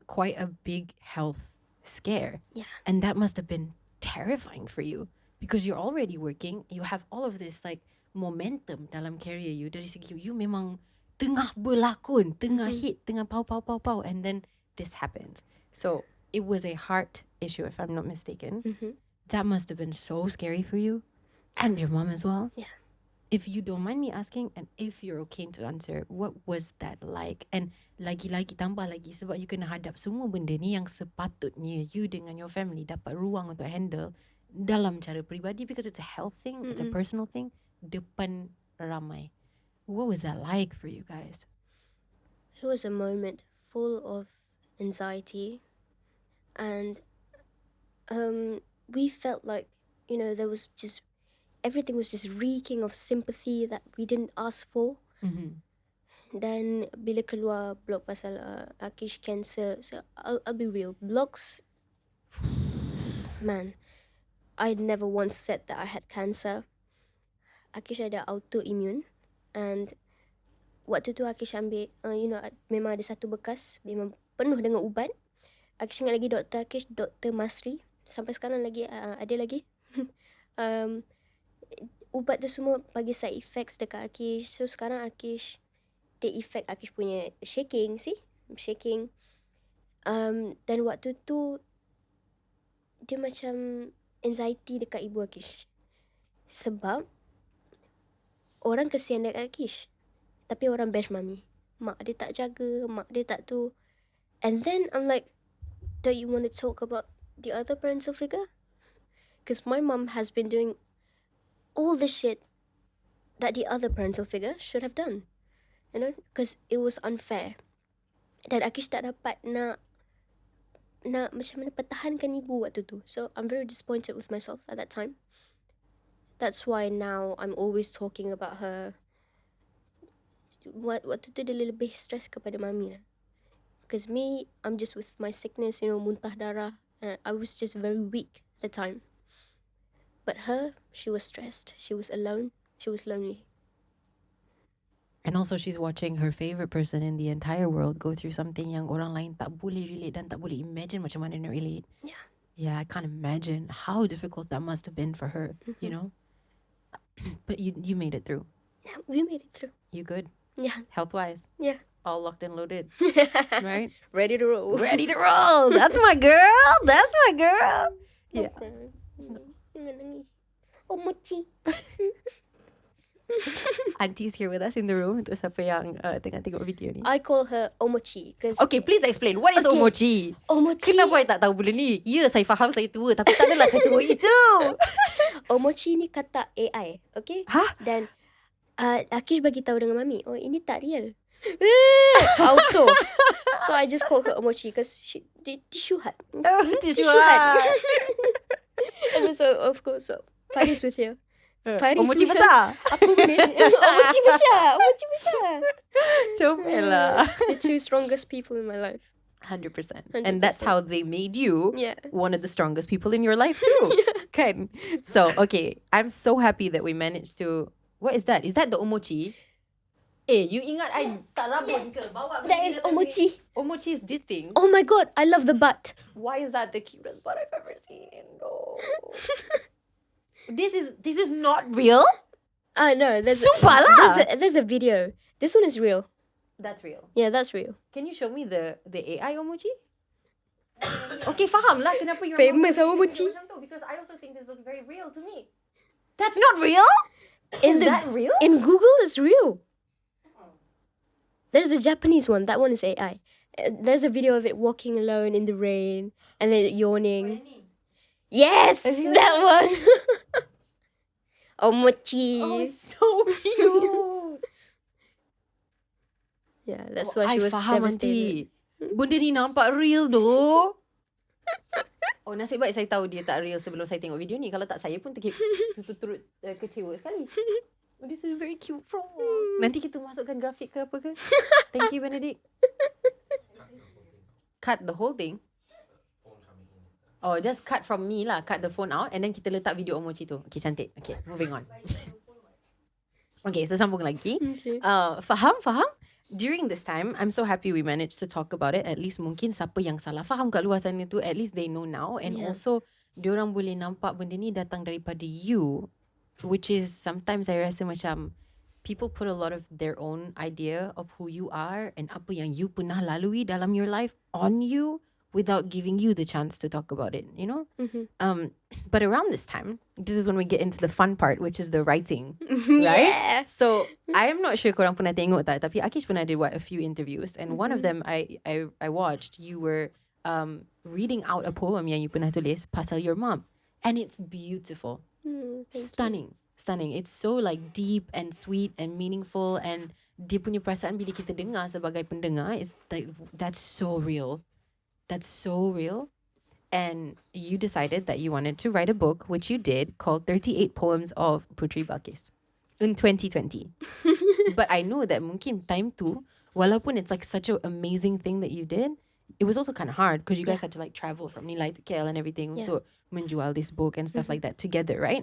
quite a big health scare. Yeah. And that must have been terrifying for you because you're already working, you have all of this like momentum dalam career you. Dari segi you memang tengah berlakon, tengah hit, tengah pau, and then this happens. So it was a heart issue, if I'm not mistaken. That must have been so scary for you and your mom as well. Yeah. If you don't mind me asking, and if you're okay to answer, what was that like? And lagi-lagi tambah lagi sebab you kena hadap semua benda ni yang sepatutnya you dengan your family dapat ruang untuk handle dalam cara peribadi, because it's a health thing, it's a personal thing, depan ramai. What was that like for you guys? It was a moment full of anxiety, and we felt like, there was just, everything was just reeking of sympathy that we didn't ask for. Dan bila keluar blog pasal Aqsh cancer, so I'll be real, blogs, man, I'd never once said that I had cancer. Aqsh ada autoimmune, and waktu tu Aqsh ambil, memang ada satu bekas, memang penuh dengan ubat. Aqsh ingat lagi Dr. Aqsh, Dr. Masri, sampai sekarang lagi ada lagi. Ubat tu semua bagi side effects dekat Aqsh. So sekarang Aqsh, the effect Aqsh punya shaking. Dan waktu tu dia macam anxiety dekat ibu Aqsh. Sebab orang kesian dekat Aqsh, tapi orang bash mami. Mak dia tak jaga, mak dia tak tu. And then I'm like, don't you want to talk about the other parental figure? Because my mom has been doing all the shit that the other parental figure should have done. Because it was unfair. Dan Aqsh tak dapat nak macam mana pertahankan ibu waktu tu. So I'm very disappointed with myself at that time. That's why now I'm always talking about her. Waktu tu dia lebih stress kepada mami lah. Because me, I'm just with my sickness, muntah darah. And I was just very weak at the time. But her, she was stressed. She was alone. She was lonely. And also she's watching her favorite person in the entire world go through something yang orang lain tak boleh relate dan tak boleh imagine macam mana nak relate. Yeah. Yeah, I can't imagine how difficult that must have been for her, But you made it through. Yeah, we made it through. You good? Yeah. Health-wise? Yeah. All locked and loaded, right? Ready to roll. Ready to roll. That's my girl. That's my girl. Yeah. Oh, mochi. Auntie's here with us in the room. Untuk siapa yang tengah tengok video ni. I call her Omochi. Okay, please explain. What is omochi? Omochi. Kenapa I tak tahu benda ni? Ya, saya faham saya tua. Tapi tak adalah saya tua itu. Omochi ni kata AI. Okay? Hah? Dan Aqsh bagi tahu dengan mami, oh ini tak real. Auto. So I just call her Omochi because she tissue hat. Tissue hat. And so of course, Faris with here. Faris Omochi with besar. Aku ni Omochi besar. Comel lah. The two strongest people in my life. 100%. And that's how they made you one of the strongest people in your life too. Kan? So, okay. I'm so happy that we managed to... What is that? Is that the omochi? You ingat I tak rabun ke? Bawa That is Omochi. Omochi is this thing. Oh my god, I love the butt. Why is that the cutest butt I've ever seen? No. This is not real? No, Sumpah lah. there's a video. This one is real. That's real. Yeah, that's real. Can you show me the AI omochi? Okay, faham lah kenapa you're Famous Omochi. Because I also think this looks very real to me. That's not real? Is that real? In Google, it's real. There's a Japanese one. That one is AI. There's a video of it walking alone in the rain and then yawning. Yes, that one. Omochi. Oh, so cute. Yeah, that's why she was devastated. Benda ni nampak real doh. Oh, nasib baik saya tahu dia tak real sebelum saya tengok video ni. Kalau tak, saya pun turut kecewa sekali. Oh, this is very cute from. Nanti kita masukkan grafik ke apa ke? Thank you, Benedict. cut the whole thing. Oh, just cut from me lah. Cut the phone out and then kita letak video emoji tu. Okay, cantik. Okay, moving on. Okay, so sambung lagi. Okay. Faham? During this time, I'm so happy we managed to talk about it. At least mungkin siapa yang salah faham kat luar sana tu, at least they know now. And also, diorang boleh nampak benda ni datang daripada you. Which is sometimes I rasa macam people put a lot of their own idea of who you are and apa yang you pernah lalui dalam your life on you without giving you the chance to talk about it, you know? But around this time, this is when we get into the fun part, which is the writing, right? Yeah. So I'm not sure korang pernah tengok tak, tapi Akish pernah did a few interviews, and one of them I watched, you were reading out a poem yang you pernah tulis pasal your mom, and it's beautiful, stunning. It's so like deep and sweet and meaningful, and dia punya perasaan bila kita dengar sebagai pendengar is like that's so real. And you decided that you wanted to write a book, which you did, called 38 Poems of Puteri Balqis in 2020. But I know that mungkin time tu, walaupun it's like such an amazing thing that you did, it was also kind of hard because you guys had to like travel from Nilai to KL and everything untuk menjual this book and stuff like that together, right?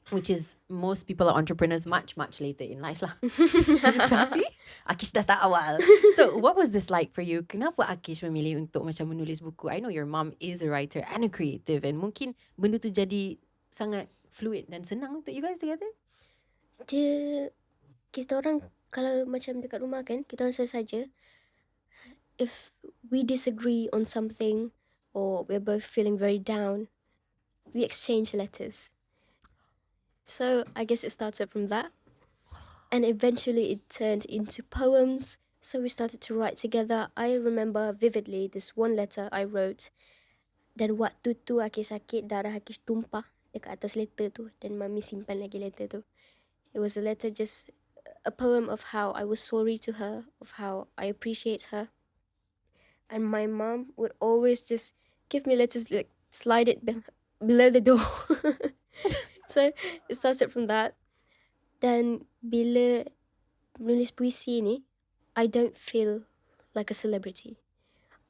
Which is, most people are entrepreneurs much later in life lah. Tapi Akish dah start awal. So what was this like for you? Kenapa Akish memilih untuk macam menulis buku? I know your mom is a writer and a creative, and mungkin benda tu jadi sangat fluid dan senang untuk you guys together. Kita orang kalau macam dekat rumah kan, kita orang saja. If we disagree on something or we're both feeling very down, we exchange letters. So I guess it started from that. And eventually it turned into poems. So we started to write together. I remember vividly this one letter I wrote. Dan waktu tu Akish sakit, darah Akish tumpah dekat atas letter tu. Dan Mami simpan lagi letter tu. It was a letter, just a poem of how I was sorry to her, of how I appreciate her. And my mom would always just give me letters, like slide it below the door. So it started from that. Dan bila menulis puisi ni, I don't feel like a celebrity.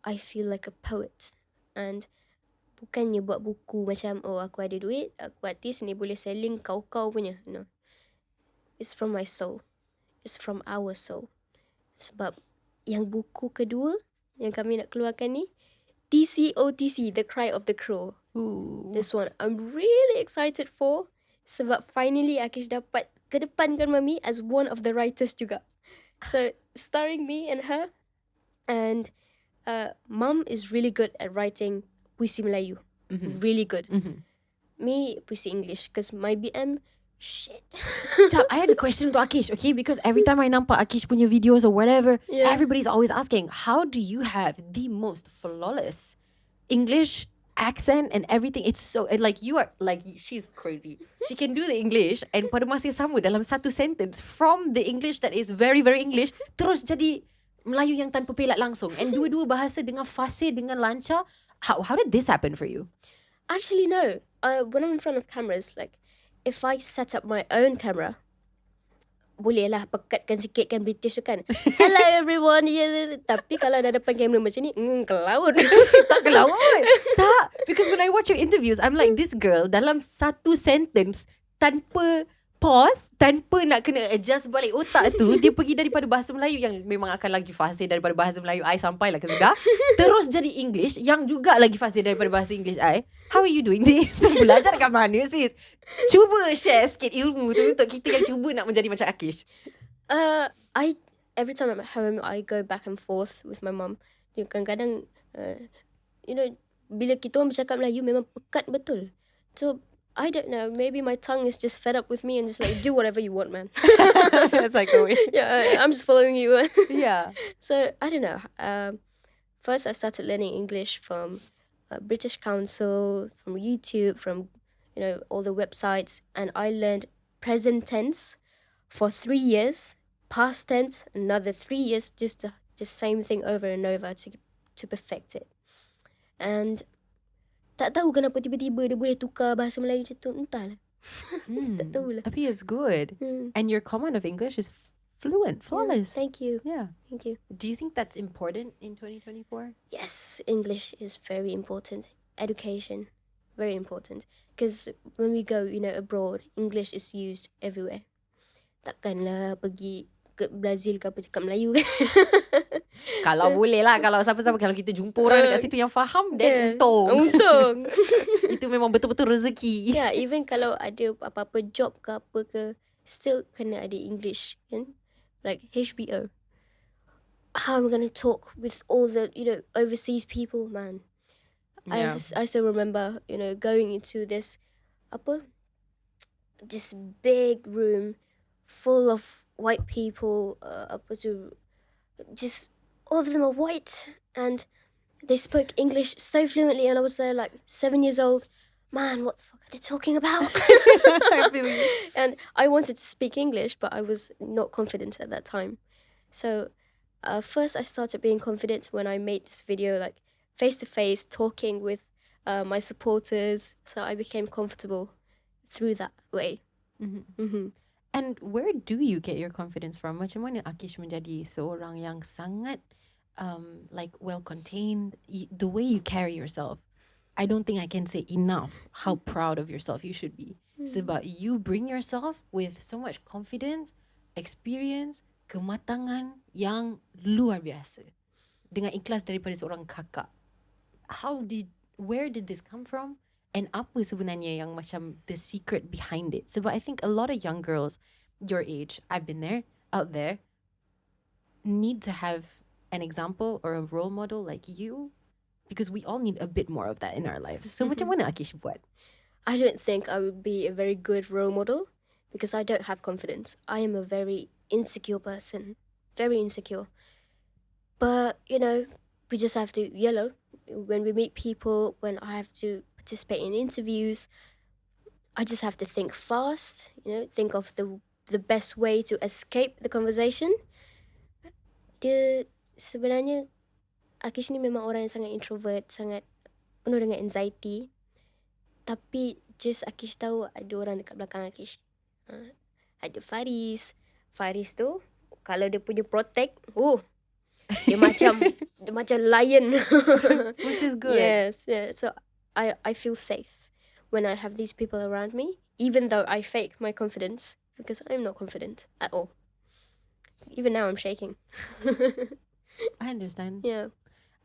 I feel like a poet. And bukannya buat buku macam, oh aku ada duit, aku artis ni boleh selling kau-kau punya. No. It's from my soul. It's from our soul. Sebab yang buku kedua yang kami nak keluarkan ni, TCOTC, The Cry of the Crow. Ooh. This one I'm really excited for. Sebab finally Akish dapat kedepankan Mami as one of the writers juga. So starring me and her. And Mom is really good at writing puisi Melayu. Really good. Me, puisi English. Because my BM, shit. I had a question to Akish, okay? Because every time I nampak Akish punya videos or whatever, everybody's always asking, how do you have the most flawless English accent and everything? It's so, like, you are, like, she's crazy. She can do the English and pada masa yang sama dalam satu sentence from the English that is very, very English terus jadi Melayu yang tanpa pelat langsung. And dua-dua bahasa dengan fasih, dengan lancar. How did this happen for you? Actually, no. When I'm in front of cameras, like, if I set up my own camera, bolehlah pekatkan sikit kan British tu kan. Hello everyone. Tapi kalau dah depan kamera macam ni, kelaut. Tak kelaut. Tak. Because when I watch your interviews, I'm like, this girl dalam satu sentence, tanpa pause, tanpa nak kena adjust balik otak tu, dia pergi daripada bahasa Melayu yang memang akan lagi fasih daripada bahasa Melayu I sampailah ke sudah, terus jadi English yang juga lagi fasih daripada bahasa English I. How are you doing this? Belajar kat mana sis? Cuba share sikit ilmu tu untuk kita yang cuba nak menjadi macam Akish. Every time I'm at home, I go back and forth with my mum. Kadang-kadang, bila kita orang bercakap Melayu memang pekat betul. So I don't know, maybe my tongue is just fed up with me and just like, do whatever you want, man. That's like a way. Yeah, I'm just following you. Yeah. So I don't know. First I started learning English from British Council, from YouTube, from all the websites, and I learned present tense for 3 years, past tense another 3 years, just the same thing over and over to perfect it. And tak tahu kenapa tiba-tiba dia boleh tukar bahasa Melayu macam tu. Entahlah. Tak tahulah. Tapi it's good. And your command of English is fluent, flawless. Thank you. Yeah. Thank you. Do you think that's important in 2024? Yes, English is very important. Education, very important. Because when we go, abroad, English is used everywhere. Takkanlah pergi ke Brazil ke apa cakap Melayu kan? Kalau boleh lah, kalau siapa-siapa, kalau kita jumpa orang dekat situ yang faham, then untung. Untung. Itu memang betul-betul rezeki. Yeah, even kalau ada apa-apa job ke apa ke, still kena ada English kan? Like HBO. How am I going to talk with all the, overseas people, man? Yeah. I still remember, going into this, just big room full of white people, just all of them are white, and they spoke English so fluently, and I was there like 7 years old. Man, what the fuck are they talking about? I feel you. And I wanted to speak English, but I was not confident at that time. So first I started being confident when I made this video, like face to face, talking with my supporters. So I became comfortable through that way. And where do you get your confidence from? Macam mana Aqis menjadi seorang yang sangat like well-contained? The way you carry yourself, I don't think I can say enough how proud of yourself you should be. Sebab you bring yourself with so much confidence, experience, kematangan yang luar biasa. Dengan ikhlas daripada seorang kakak. Where did this come from? And apa sebenarnya yang macam the secret behind it? Sebab I think a lot of young girls your age, I've been there, out there, need to have an example or a role model like you, because we all need a bit more of that in our lives. So macam mana Aqis buat? I don't think I would be a very good role model because I don't have confidence. I am a very insecure person, very insecure. But, we just have to, when we meet people, when I have to participate in interviews, I just have to think fast, think of the best way to escape the conversation. Dia sebenarnya Aqis ni memang orang yang sangat introvert, sangat penuh dengan anxiety. Tapi just Aqis tahu ada orang dekat belakang Aqis. Ada Faris. Faris tu kalau dia punya protect, dia macam lion. Which is good. Yes, yeah. So I feel safe when I have these people around me, even though I fake my confidence because I'm not confident at all. Even now I'm shaking. I understand. Yeah.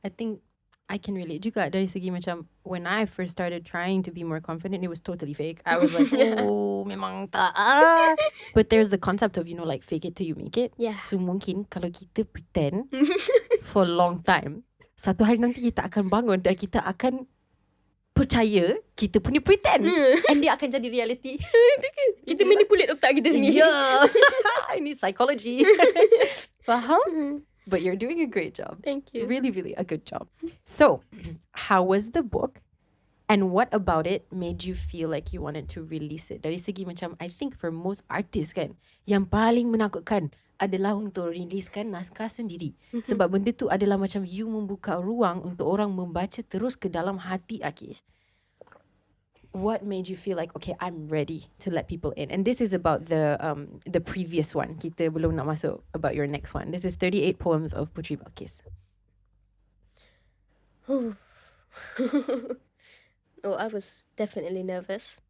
I think I can relate juga dari segi macam when I first started trying to be more confident, it was totally fake. I was like, memang tak. But there's the concept of, like fake it till you make it. Yeah. So mungkin kalau kita pretend for a long time, satu hari nanti kita akan bangun dan kita akan percaya kita punya pretend. And dia akan jadi reality. Kita manipulate otak kita sendiri. Yeah. I need psychology. Faham? But you're doing a great job. Thank you. Really, really a good job. So, how was the book? And what about it made you feel like you wanted to release it? Dari segi macam, I think for most artists kan, yang paling menakutkan adalah untuk releasekan naskah sendiri. Sebab benda tu adalah macam you membuka ruang untuk orang membaca terus ke dalam hati Aqis. What made you feel like, okay, I'm ready to let people in? And this is about the previous one. Kita belum nak masuk about your next one. This is 38 poems of Puteri Balqis. I was definitely nervous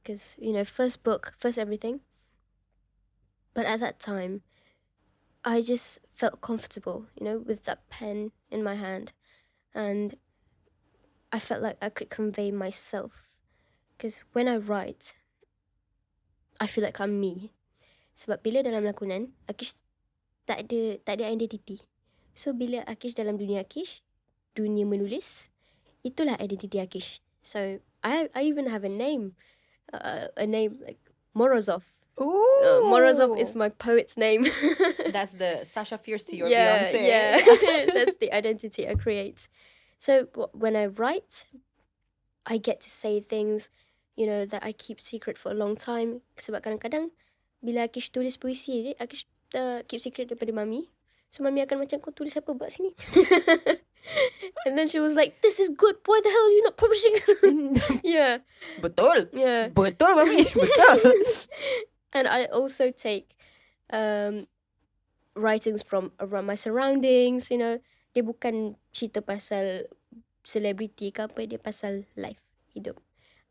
because, first book, first everything. But at that time, I just felt comfortable, with that pen in my hand. And I felt like I could convey myself. Because when I write, I feel like I'm me. Sebab bila dalam lakonan, Aqis tak ada identity. So bila Aqis dalam dunia Aqis, dunia menulis, itulah identity Aqis. So I even have a name like Morozov. Morozov is my poet's name. That's the Sasha Fierce or yeah, Beyonce. Yeah, that's the identity I create. So when I write, I get to say things, that I keep secret for a long time. Sebab kadang-kadang bila Aqis tulis puisi, Aqis keep secret daripada Mami. So Mami akan macam, kau tulis apa buat sini? And then she was like, this is good. Why the hell are you not publishing? Yeah. Betul. Yeah. Betul, Mami. Betul. And I also take writings from around my surroundings, you know. Dia bukan cerita pasal celebrity ke apa, dia pasal life, hidup,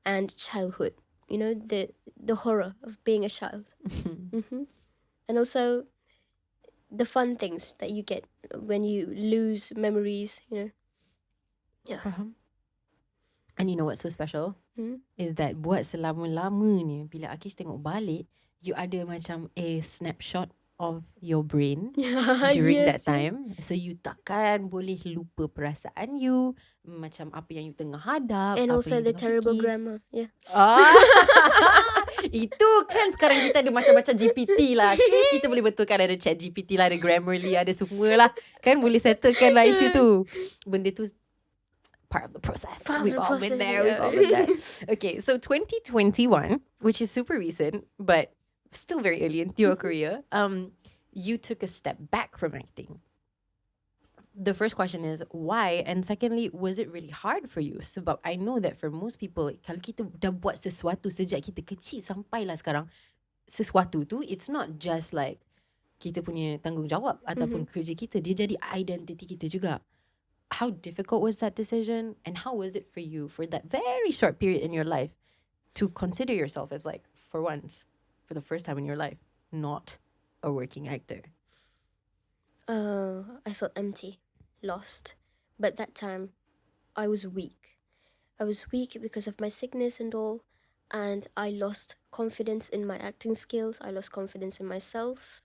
and childhood. You know, the horror of being a child. And also the fun things that you get when you lose memories, you know. Yeah. And you know what's so special? Is that buat selama-lamanya bila Akish tengok balik, you ada macam a snapshot of your brain during that time. So you takkan boleh lupa perasaan you, macam apa yang you tengah hadap, And apa also yang the tengah terrible fikir. grammar. Yeah. Itu kan sekarang kita ada macam-macam GPT lah. Kita boleh betulkan ada chat GPT lah, ada Grammarly, ada semua lah. Kan boleh settlekan lah isu tu. Benda tu part of the process. We've all been there. We've all been there. Okay, so 2021, which is super recent, but still very early into your career, you took a step back from acting. The first question is why, and secondly, was it really hard for you? Sebab I know that for most people, kalau kita dah buat sesuatu sejak kita kecil sampailah sekarang, sesuatu tu it's not just like kita punya tanggungjawab ataupun kerja kita, dia jadi identity kita juga. How difficult was that decision, and how was it for you for that very short period in your life to consider yourself as, like, for once, for the first time in your life, not a working actor? I felt empty, lost. But that time, I was weak. I was weak because of my sickness and all, and I lost confidence in my acting skills. I lost confidence in myself.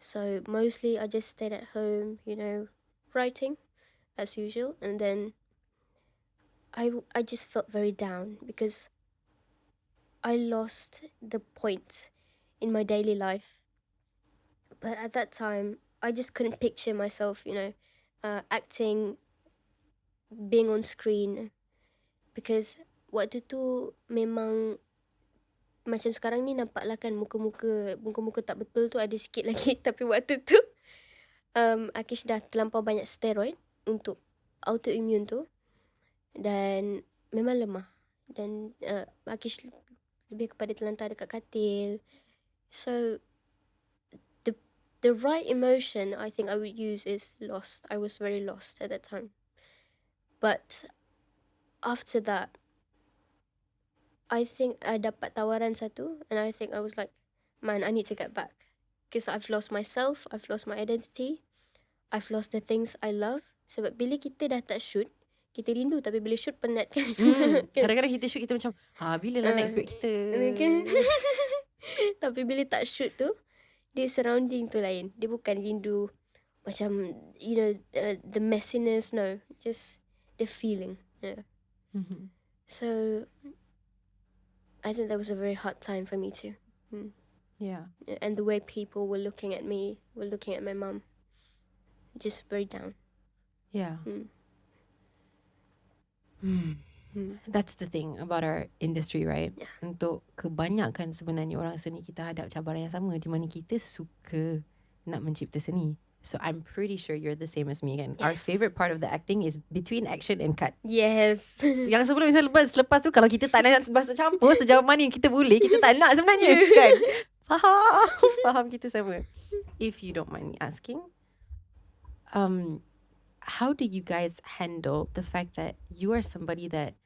So mostly I just stayed at home, you know, writing as usual. And then I just felt very down because I lost the point in my daily life. But at that time, I just couldn't picture myself, you know, acting, being on screen. Because waktu tu memang macam sekarang ni nampaklah kan muka-muka tak betul tu ada sikit lagi. Tapi waktu tu Akish dah terlampau banyak steroid untuk autoimmune tu. Dan memang lemah. Dan Akish lebih kepada terlantar dekat katil. So the right emotion I think I would use is lost. I was very lost at that time. But after that, I think I dapat tawaran satu, and I think I was like, man, I need to get back. Because I've lost myself, I've lost my identity, I've lost the things I love. Sebab bila kita dah tak shoot, kita rindu, tapi bila shoot penat kan. Kadang-kadang kita shoot kita macam, bila lah next break kita? Kan? Tapi bila tak shoot tu, dia surrounding tu lain. Dia bukan rindu macam, you know, the messiness, no. Just the feeling. Yeah. So I think that was a very hard time for me too. Yeah. And the way people were looking at me, were looking at my mum, just very down. Yeah. That's the thing about our industry, right? Yeah. Untuk kebanyakan sebenarnya orang seni, kita hadap cabaran yang sama, di mana kita suka nak mencipta seni. So I'm pretty sure you're the same as me kan. Our Yes. favorite part of the acting is between action and cut. Yes. Yang sebelum selepas tu, kalau kita tak nak bahasa campur sejauh mana yang kita boleh, kita tak nak sebenarnya kan. Faham kita sama. If you don't mind me asking, how do you guys handle the fact that you are somebody that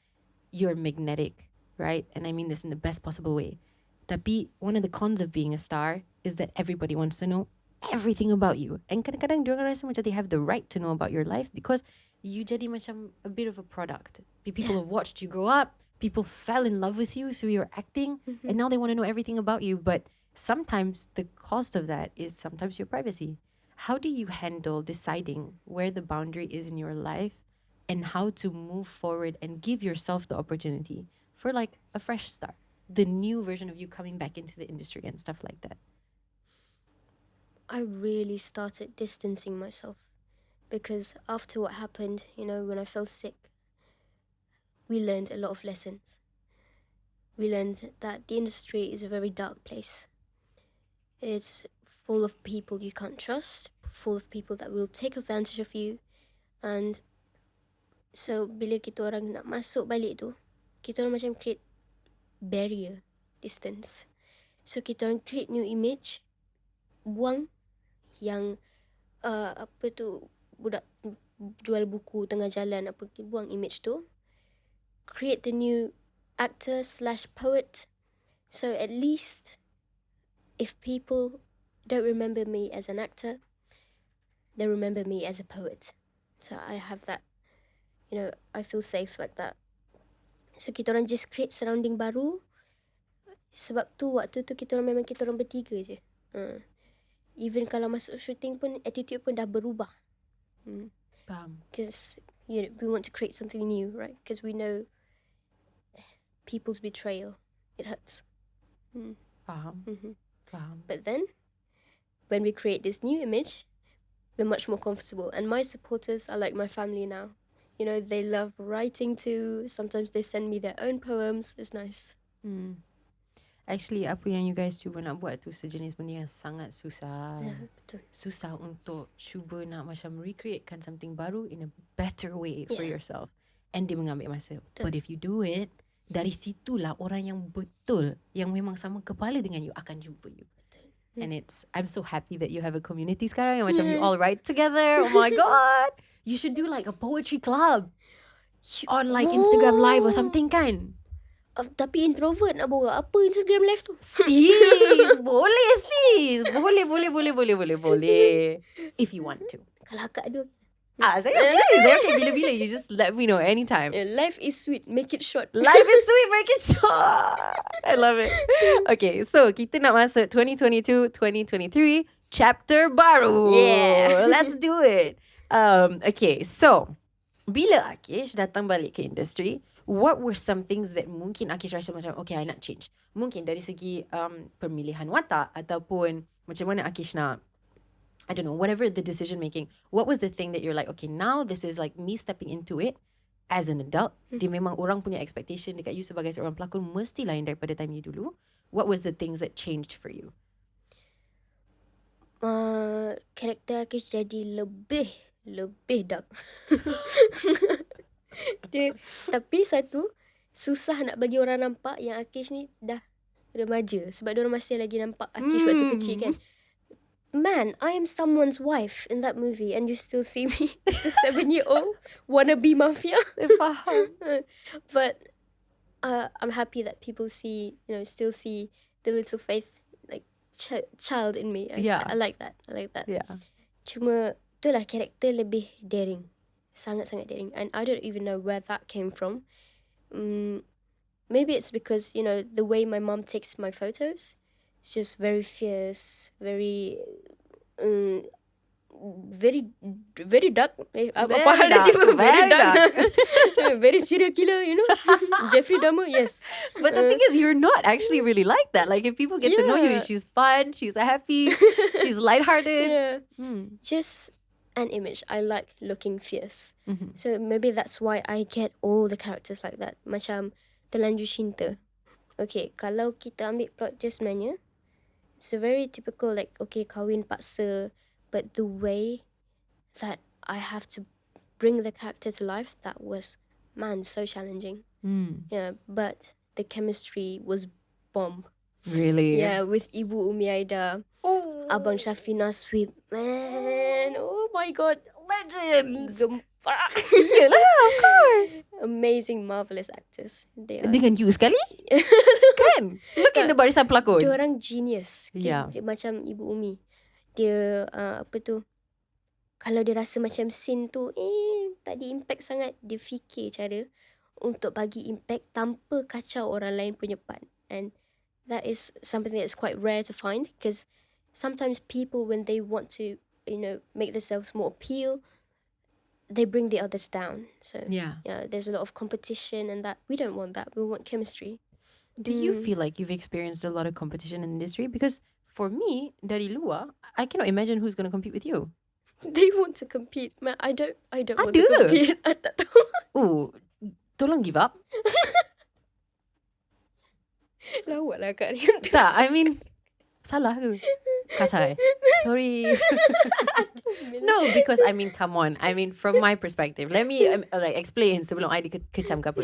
you're magnetic, right? And I mean this in the best possible way. Tapi one of the cons of being a star is that everybody wants to know everything about you. And kadang-kadang diorang rasa macam they have the right to know about your life because you jadi macam a bit of a product. People have watched you grow up. People fell in love with you through your acting. And now they want to know everything about you. But sometimes the cost of that is sometimes your privacy. How do you handle deciding where the boundary is in your life and how to move forward and give yourself the opportunity for like a fresh start? The new version of you coming back into the industry and stuff like that. I really started distancing myself because after what happened, you know, when I fell sick, we learned a lot of lessons. We learned that the industry is a very dark place. It's full of people you can't trust, full of people that will take advantage of you. And so bila kita orang nak masuk balik tu, kita orang macam create barrier, distance. So kita orang create new image, buang yang budak jual buku tengah jalan buang image tu, create the new actor/poet. So at least if people don't remember me as an actor, they remember me as a poet. So I have that, I feel safe like that. So kita orang just create surrounding baru. Sebab tu waktu tu kita orang bertiga je. Even kalau masuk shooting pun attitude pun dah berubah. Faham. Because we want to create something new, right? Because we know people's betrayal, it hurts. Faham. Faham. But then, when we create this new image, we're much more comfortable. And my supporters are like my family now. They love writing too. Sometimes they send me their own poems. It's nice. Actually, apa yang you guys cuba nak buat tu sejenis benda yang sangat susah. Betul. Susah untuk cuba nak macam recreatekan something baru in a better way for yourself. And dia mengambil masa. Betul. But if you do it, dari situlah orang yang betul, yang memang sama kepala dengan you akan jumpa you. And I'm so happy that you have a community sekarang yang macam you all write together. Oh my god. You should do like a poetry club on like Instagram Live or something kan? Tapi introvert nak bawa apa Instagram Live tu? Sis, boleh sis. Boleh. If you want to. Kalau akak ada. Saya okay. Bila-bila you just let me know anytime. Life is sweet, make it short. Life is sweet, make it short. I love it. Okay, so kita nak masuk 2022-2023 chapter baru. Yeah. Let's do it. Okay, so bila Aqis datang balik ke industri, what were some things that mungkin Aqis rasa macam okay, I nak change? Mungkin dari segi pemilihan watak ataupun macam mana Aqis nak, I don't know, whatever the decision making, what was the thing that you're like, okay, now this is like me stepping into it as an adult. Dia memang orang punya expectation dekat you sebagai seorang pelakon mesti lain daripada time you dulu. What was the things that changed for you? Karakter Aqis jadi lebih dark. Tapi satu, susah nak bagi orang nampak yang Aqis ni dah remaja. Sebab diorang masih lagi nampak Aqis waktu kecil kan. Man, I am someone's wife in that movie and you still see me as the 7-year-old wannabe mafia. Faham. But I'm happy that people still see the little faith, like child in me. I like that. Yeah. Cuma itulah karakter lebih daring. Sangat-sangat daring. And I don't even know where that came from. Maybe it's because, the way my mom takes my photos. It's just very fierce, very dark. Very dark. Very serial killer, Jeffrey Dahmer, yes. But the thing is, you're not actually really like that. Like, if people get to know you, she's fun, she's happy, she's lighthearted. Yeah. Just an image. I like looking fierce. So maybe that's why I get all the characters like that. Macam terlanjur cinta. Okay, kalau kita ambil plot dia sebenarnya, it's a very typical like, okay, kahwin paksa. But the way that I have to bring the character to life, that was, so challenging. Yeah, but the chemistry was bomb. Really? Yeah, with Ibu Umi Aida, Abang Shafi Naswib, man, oh my god, Legends! Yelah, of course. Amazing, marvelous actors. They are. Dengan you sekali? Kan? Look at the barisan pelakon. Dia orang genius. Yeah. Dia macam Ibu Umi. Dia, kalau dia rasa macam scene tu, tak ada impact sangat, dia fikir cara untuk bagi impact tanpa kacau orang lain punya part. And that is something that's quite rare to find, because sometimes people, when they want to, make themselves more appeal, they bring the others down. So yeah, there's a lot of competition and that. We don't want that. We want chemistry. Do you feel like you've experienced a lot of competition in the industry? Because for me, dari luar, I cannot imagine who's going to compete with you. They want to compete. Man, I don't want to compete. I tak tahu. Oh, tolong give up. Lawak lah Kak Rian. Tak, I mean, salah ke? Kasar. Sorry. No, because I mean, come on. I mean, from my perspective, let me explain sebelum I dikecam ke apa.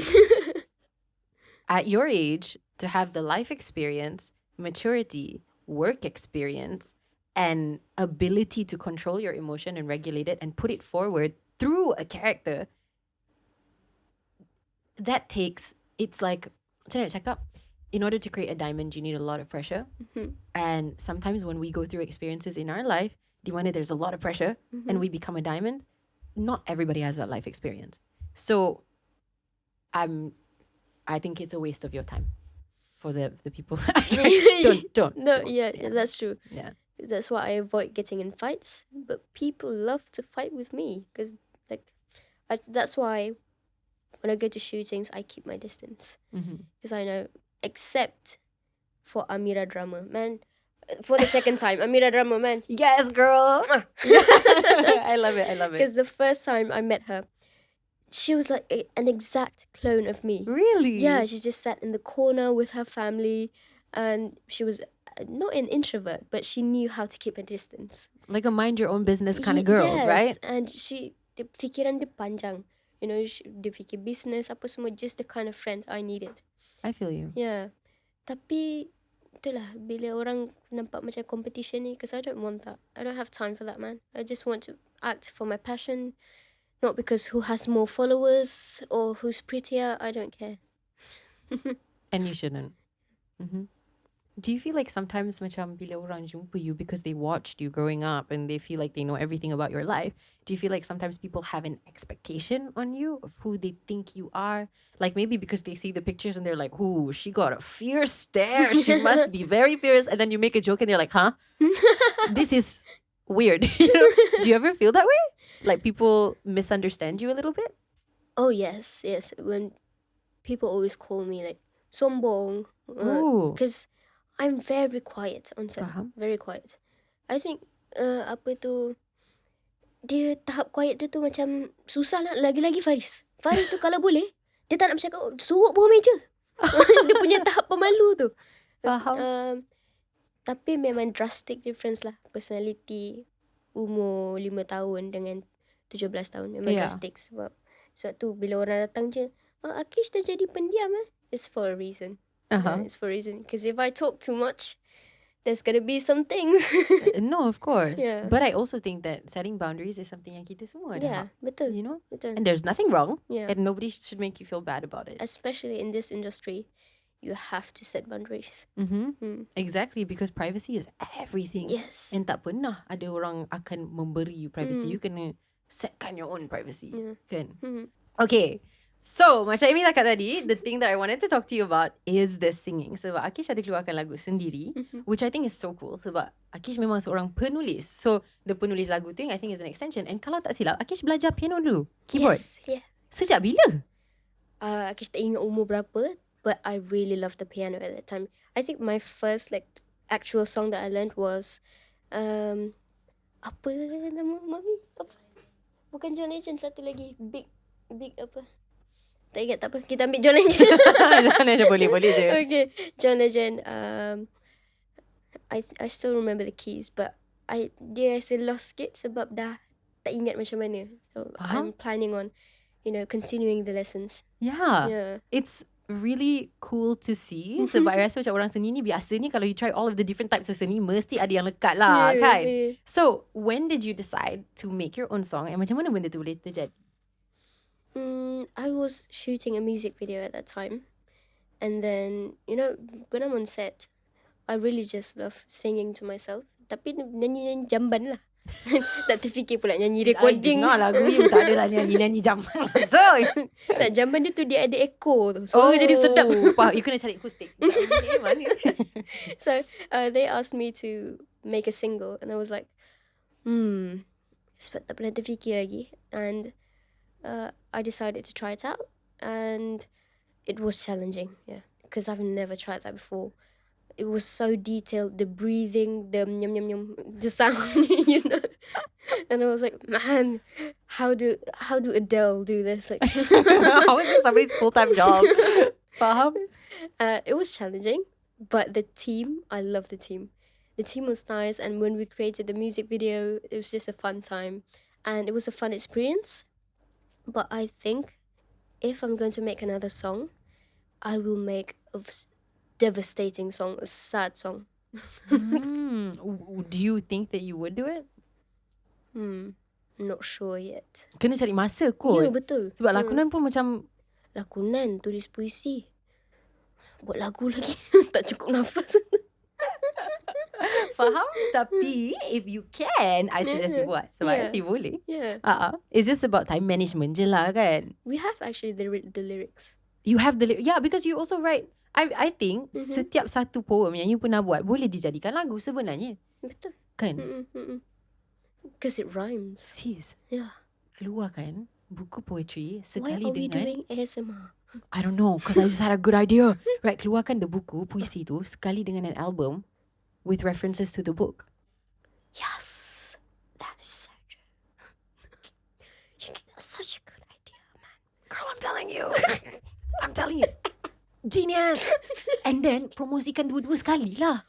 At your age, to have the life experience, maturity, work experience, and ability to control your emotion and regulate it and put it forward through a character, that takes, it's like, macam mana nak cakap, in order to create a diamond, you need a lot of pressure. And sometimes when we go through experiences in our life, di mana there's a lot of pressure and we become a diamond, not everybody has that life experience. So I think it's a waste of your time for the people that are trying. Don't. No, yeah, that's true. Yeah. That's why I avoid getting in fights. But people love to fight with me because, like, that's why when I go to shootings, I keep my distance because I know, except for Amira drama, man. For the second time, Amira drama, man. Yes, girl. I love it. Because the first time I met her, she was like an exact clone of me. Really? Yeah, she just sat in the corner with her family, and she was not an introvert, but she knew how to keep a distance. Like a mind your own business kind of girl, yes, right? And fikiran dia panjang. You know, dia fikir business apa semua, just the kind of friend I needed. I feel you. Yeah. Tapi itulah, bila orang nampak macam competition ni, because I don't want that. I don't have time for that, man. I just want to act for my passion, not because who has more followers or who's prettier. I don't care. And you shouldn't. Do you feel like sometimes macam bila orang jumpa you because they watched you growing up and they feel like they know everything about your life, do you feel like sometimes people have an expectation on you of who they think you are? Like maybe because they see the pictures and they're like, ooh, she got a fierce stare. She must be very fierce. And then you make a joke and they're like, huh? This is weird. You know? Do you ever feel that way? Like people misunderstand you a little bit? Oh, yes. When people always call me like, Sembang. Ooh. Because I'm very quiet on set. Very quiet. I think apa tu, dia tahap quiet dia tu macam susah nak. Lagi-lagi Faris tu kalau boleh, dia tak nak bercakap, suruh bawah meja. Dia punya tahap pemalu tu. Tapi memang drastic difference lah. Personality umur 5 tahun dengan 17 tahun. Memang drastic. Sebab tu bila orang datang je, Akish dah jadi pendiam . It's for a reason. It's for a reason. Because if I talk too much, there's gonna be some things. No, of course. Yeah. But I also think that setting boundaries is something yang kita semua ada hak. Betul. You know? Betul. And there's nothing wrong. Yeah. And nobody should make you feel bad about it. Especially in this industry, you have to set boundaries. Exactly, because privacy is everything. Yes. And tak pernah ada orang akan memberi you privacy. You kena setkan your own privacy. Kan? Okay. So, macam Amy cakap tadi, the thing that I wanted to talk to you about is the singing. Sebab Akish ada keluarkan lagu sendiri, which I think is so cool. Sebab Akish memang seorang penulis. So, the penulis lagu tu I think is an extension. And kalau tak silap, Akish belajar piano dulu. Keyboard. Yes, yeah. Sejak bila? Akish tak ingat umur berapa, but I really loved the piano at that time. I think my first actual song that I learned was apa nama Mami? Apa? Bukan John Legend, satu lagi. Big apa? Tak ingat, tak apa. Kita ambil John Legend. John Legend boleh je. Okay, John Legend. I still remember the keys, but dia rasa lost sikit sebab dah tak ingat macam mana. So I'm planning on, continuing the lessons. Yeah. It's really cool to see. Sebab I rasa macam orang seni ni biasanya kalau you try all of the different types of seni, mesti ada yang lekat lah, kan? So, when did you decide to make your own song? And macam mana benda tu boleh terjadi? I was shooting a music video at that time. And then, when I'm on set, I really just love singing to myself. Tapi nyanyi jamban lah. Tak terfikir pula nyanyi recording. Dengar lagu you tak adalah nyanyi jamban. So, tak, jamban dia tu dia ada echo tu. Suara jadi sedap. You kena cari acoustic. So, they asked me to make a single. And I was like, sebab tak pernah terfikir lagi. And I decided to try it out, and it was challenging, because I've never tried that before. It was so detailed, the breathing, the yum yum yum, the sound, And I was like, man, how do Adele do this? Like, how is this somebody's full-time job? Faham? It was challenging, but the team, I love the team. The team was nice, and when we created the music video, it was just a fun time, and it was a fun experience. But I think if I'm going to make another song, I will make a devastating song, a sad song. Do you think that you would do it? Not sure yet. Kena cari masa kot. Ya, betul. Sebab lakonan pun macam Lakonan, tulis puisi, buat lagu lagi. Tak cukup nafas. faham. Tapi if you can, I suggest you buat. Sebab you boleh. Yeah. It's just about time management je lah kan. We have actually the lyrics. You have because you also write. I think setiap satu poem yang you pernah buat boleh dijadikan lagu sebenarnya. Betul. Kan? Because it rhymes. Sis, Yeah. keluarkan buku poetry Why sekali are we dengan doing ASMR? I don't know, because I just had a good idea. Right, keluarkan the buku puisi tu sekali dengan an album with references to the book. Yes. That is so true. That's such a good idea, man. Girl, I'm telling you. I'm telling you. Genius. And then promosikan dua-dua sekali lah.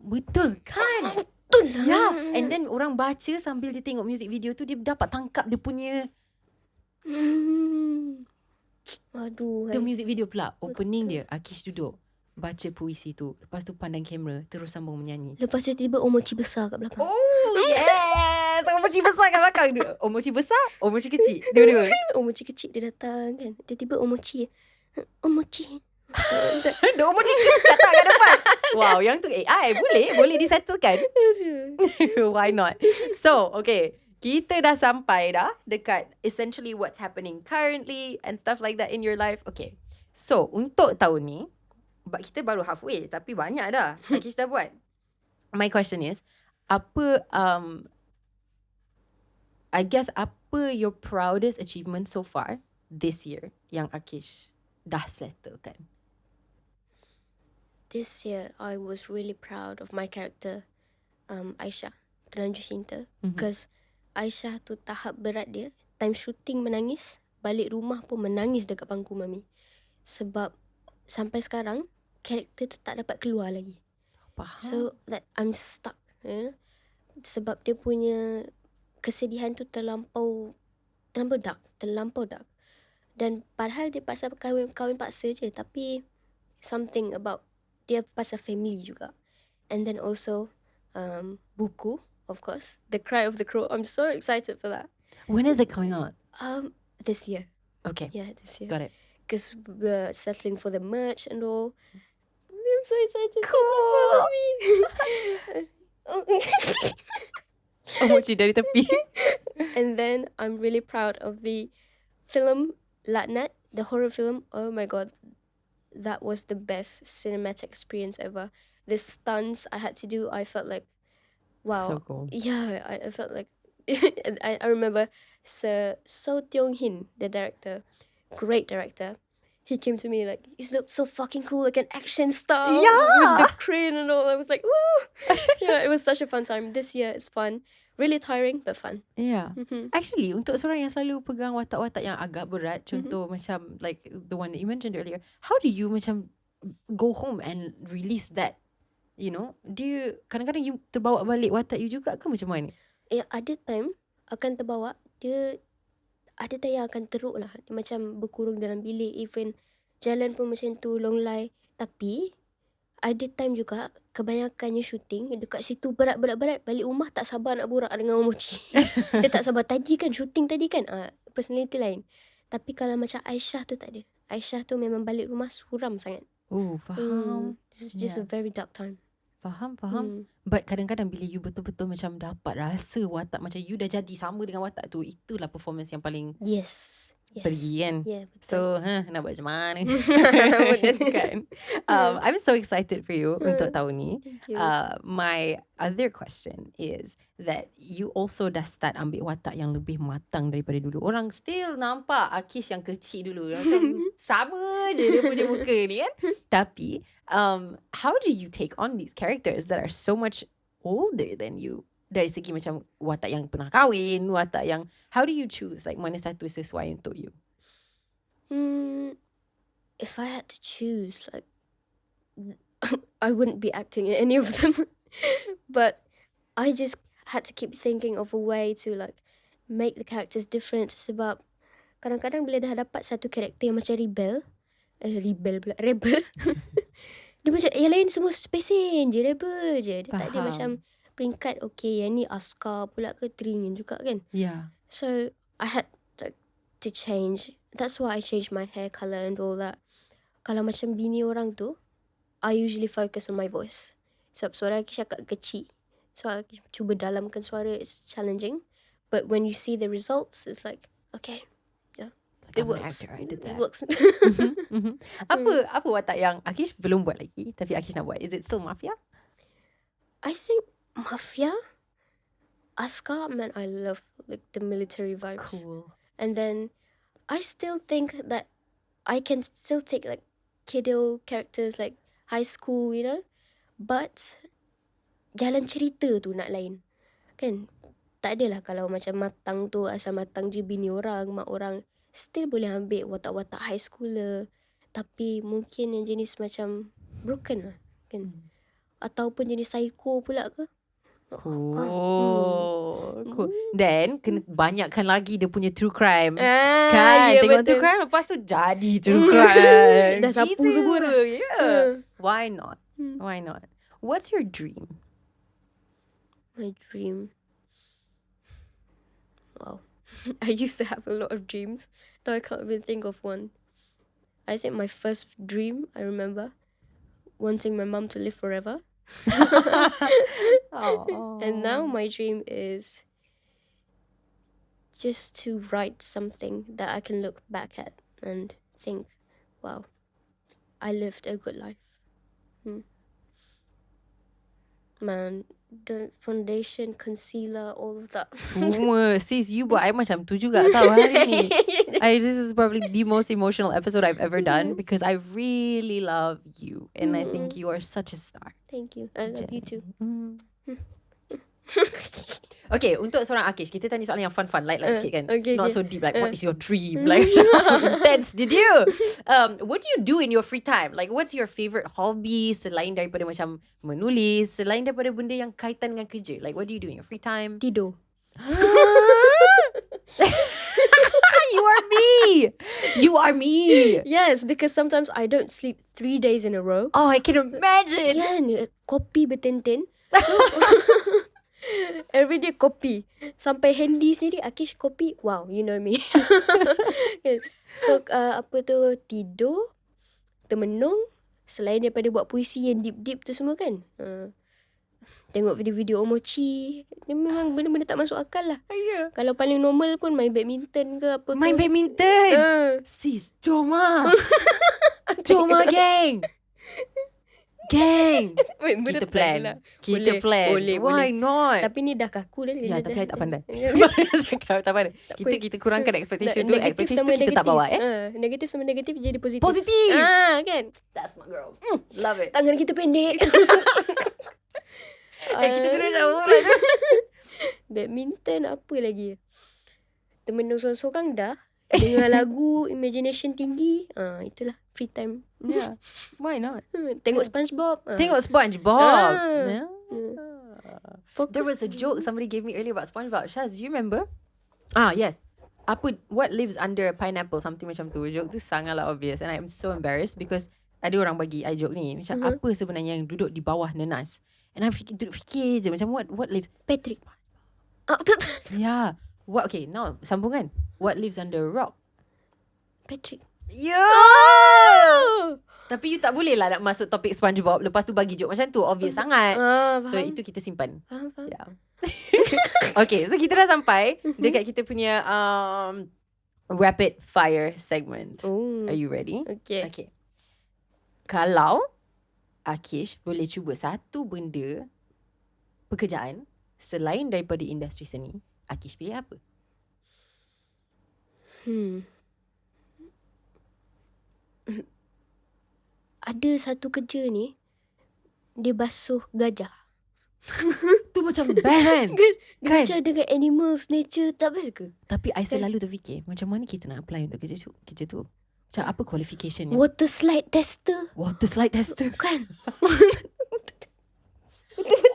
Betul kan? Betul lah. Yeah. And then orang baca sambil dia tengok music video tu, dia dapat tangkap dia punya Aduh. the music video pula. Opening dia, Aqis duduk baca puisi tu. Lepas tu pandang kamera, terus sambung menyanyi. Lepas tu tiba omochi besar kat belakang. Oh yes. Omochi besar kat belakang. Omochi besar, omochi kecil. Dua-dua. Omochi kecil dia datang kan. Tiba-tiba omochi. Omochi. The omochi datang kat depan. Wow, yang tu AI. Boleh disettlekan. Why not? So, okay. Kita dah sampai dah dekat essentially what's happening currently and stuff like that in your life. Okay. So, untuk tahun ni, kita baru halfway tapi banyak dah. Aqis dah buat. My question is, apa I guess apa your proudest achievement so far this year yang Aqis dah settlekan? This year, I was really proud of my character, Aisyah, Terlanjur Cinta. Because Aisyah tu tahap berat dia, time shooting menangis, balik rumah pun menangis dekat pangku mami. Sebab sampai sekarang, karakter tu tak dapat keluar lagi. Faham. So, that I'm stuck. Sebab dia punya kesedihan tu terlampau dark. Dan padahal dia pasal kahwin paksa je, tapi something about dia pasal family juga. And then also buku, of course, The Cry of the Crow. I'm so excited for that. When is it coming out? This year. Okay. Yeah, this year. Got it. Because we're settling for the merch and all. I'm so excited. Cool. Omochi dari tepi. And then I'm really proud of the film Laknat, the horror film. Oh my god, that was the best cinematic experience ever. The stunts I had to do, I felt like, wow. So cool. Yeah, I felt like, I remember Sir So Teong-hin, the director, great director. He came to me like, you look so fucking cool, like an action star. Yeah. With the crane and all. I was like, woo. Yeah, it was such a fun time. This year is fun. Really tiring, but fun. Yeah. Actually, untuk seorang yang selalu pegang watak-watak yang agak berat, contoh macam like the one that you mentioned earlier, how do you macam go home and release that? You know, do you kadang-kadang you terbawa balik watak you juga ke macam mana? Ada time akan terbawa. Dia ada time yang akan teruk lah. Dia macam berkurung dalam bilik. Even jalan pun macam tu, long lie. Tapi ada time juga kebanyakannya syuting dekat situ berat. Balik rumah tak sabar nak borak dengan Omochi. Dia tak sabar. Tadi kan syuting tadi kan. Personality lain. Tapi kalau macam Aisyah tu tak ada. Aisyah tu memang balik rumah suram sangat. Oh, faham. This is just a very dark time. Faham. But kadang-kadang bila you betul-betul macam dapat rasa watak macam you dah jadi sama dengan watak tu, itulah performance yang paling Yes. pergi kan. Yeah, betul. So, nak buat macam mana? Kan? I'm so excited for you untuk tahun ni. Thank you. My other question is that you also dah start ambil watak yang lebih matang daripada dulu. Orang still nampak Aqis yang kecil dulu. Macam sama je dia punya muka ni kan. Tapi, how do you take on these characters that are so much older than you? Dari segi macam watak yang pernah kahwin, watak yang, how do you choose? Like mana satu sesuai untuk you? If I had to choose, like, I wouldn't be acting in any of them. But I just had to keep thinking of a way to like make the characters different. Sebab kadang-kadang bila dah dapat satu karakter yang macam rebel, Dia macam yang lain semua spacing je, rebel je. Dia tak ada Faham. macam peringkat, okay, yang ni askar pula ke teringin juga kan. Yeah. So I had to change. That's why I changed my hair colour and all that. Kalau macam bini orang tu, I usually focus on my voice. Sebab suara Akish agak kecil. So Akish cuba dalamkan suara, it's challenging. But when you see the results, it's like, okay, yeah, Like it I'm an works. actor, I did that. It works. Apa watak yang Akish belum buat lagi tapi Akish nak buat? Is it still Mafia? I think Mafia, Askar, man, I love like the military vibes. Cool. And then I still think that I can still take like kiddo characters like high school, you know. But jalan cerita tu nak lain. Kan? Tak adalah kalau macam matang tu asal matang je bini orang, mak orang. Still boleh ambil watak-watak high schooler. Tapi mungkin yang jenis macam broken lah. Kan? Ataupun jenis psycho pula ke. Cool. Then kena banyakkan lagi dia punya true crime. Ah, Kan ya, tengok betul. true crime lepas tu jadi true crime. Dah sapu Gitu. semua dah. Yeah. Why not? Why not? What's your dream? My dream. Wow. I used to have a lot of dreams. Now I can't even think of one. I think my first dream, I remember, wanting my mum to live forever. And now my dream is just to write something that I can look back at and think, wow, I lived a good life. Man, the foundation, concealer, all of that. Semua. Sis, you buat I macam tu juga tau hari ni. This is probably the most emotional episode I've ever done because I really love you and I think you are such a star. Thank you. I love you too. Okay, untuk seorang Akish, kita tanya soalan yang fun-fun, light sikit kan. Okay, Not okay. so deep like what is your dream? Like intense. Did you? What do you do in your free time? Like what's your favorite hobby selain daripada macam menulis, selain daripada benda yang kaitan dengan kerja? Like what do you do in your free time? Tidur. You are me. You are me. Yes, because sometimes I don't sleep 3 days in a row. Oh, I can imagine. Yeah, kopi bertenten. So, every day kopi. Sampai handy sendiri, Akish kopi. Wow, you know me. So, apa tu, tidur, termenung. Selain daripada buat puisi yang deep-deep tu semua kan. Tengok video-video Omochi. Dia memang benda-benda tak masuk akal lah. Yeah. Kalau paling normal pun main badminton ke apa ke. Main badminton. Sis, jom lah. Jom lah, gang. Gang. Wait, Kita benda plan. lah. Kita plan. Boleh. Why not? Tapi ni dah kaku dah. Ya, tapi I tak pandai. Tak Tak pandai. apa. Kita kurangkan expectation tu. Negatif Expectation sama tu kita tak bawa negatif sama negatif jadi positif. Positif. Kan? That's my girl. Love it. Tangan kita pendek. Kita kena jauh. Badminton apa lagi? Termenung sorang-sorang dah. Dengar lagu, imagination tinggi. Itulah free time. Yeah. Why not? Tengok SpongeBob. Tengok SpongeBob. Ah. Fokus. There was a joke somebody gave me earlier about SpongeBob. Shaz, do you remember? Yes. What lives under a pineapple? Something macam tu. Joke tu sangatlah obvious. And I am so embarrassed because ada orang bagi I joke ni. Macam apa sebenarnya yang duduk di bawah nanas? And I duduk fikir je. Macam what lives? Patrick. Yeah. Okay, now sambungan. What lives under a rock? Patrick. Yeah. Tapi you tak boleh lah nak masuk topik SpongeBob. Lepas tu bagi joke macam tu. Obvious sangat. So Faham. itu kita simpan. Faham. Yeah. Okay, so kita dah sampai dekat kita punya rapid fire segment. Are you ready? Okay. Kalau Akish boleh cuba satu benda pekerjaan selain daripada industri seni, Akish pilih apa? Ada satu kerja ni, dia basuh gajah. Tu macam best kan? Gajah dengan animals, nature, tak best ke? Tapi I selalu terfikir macam mana kita nak apply untuk kerja tu. Macam apa qualificationnya? Water slide tester. Water slide tester. Kan?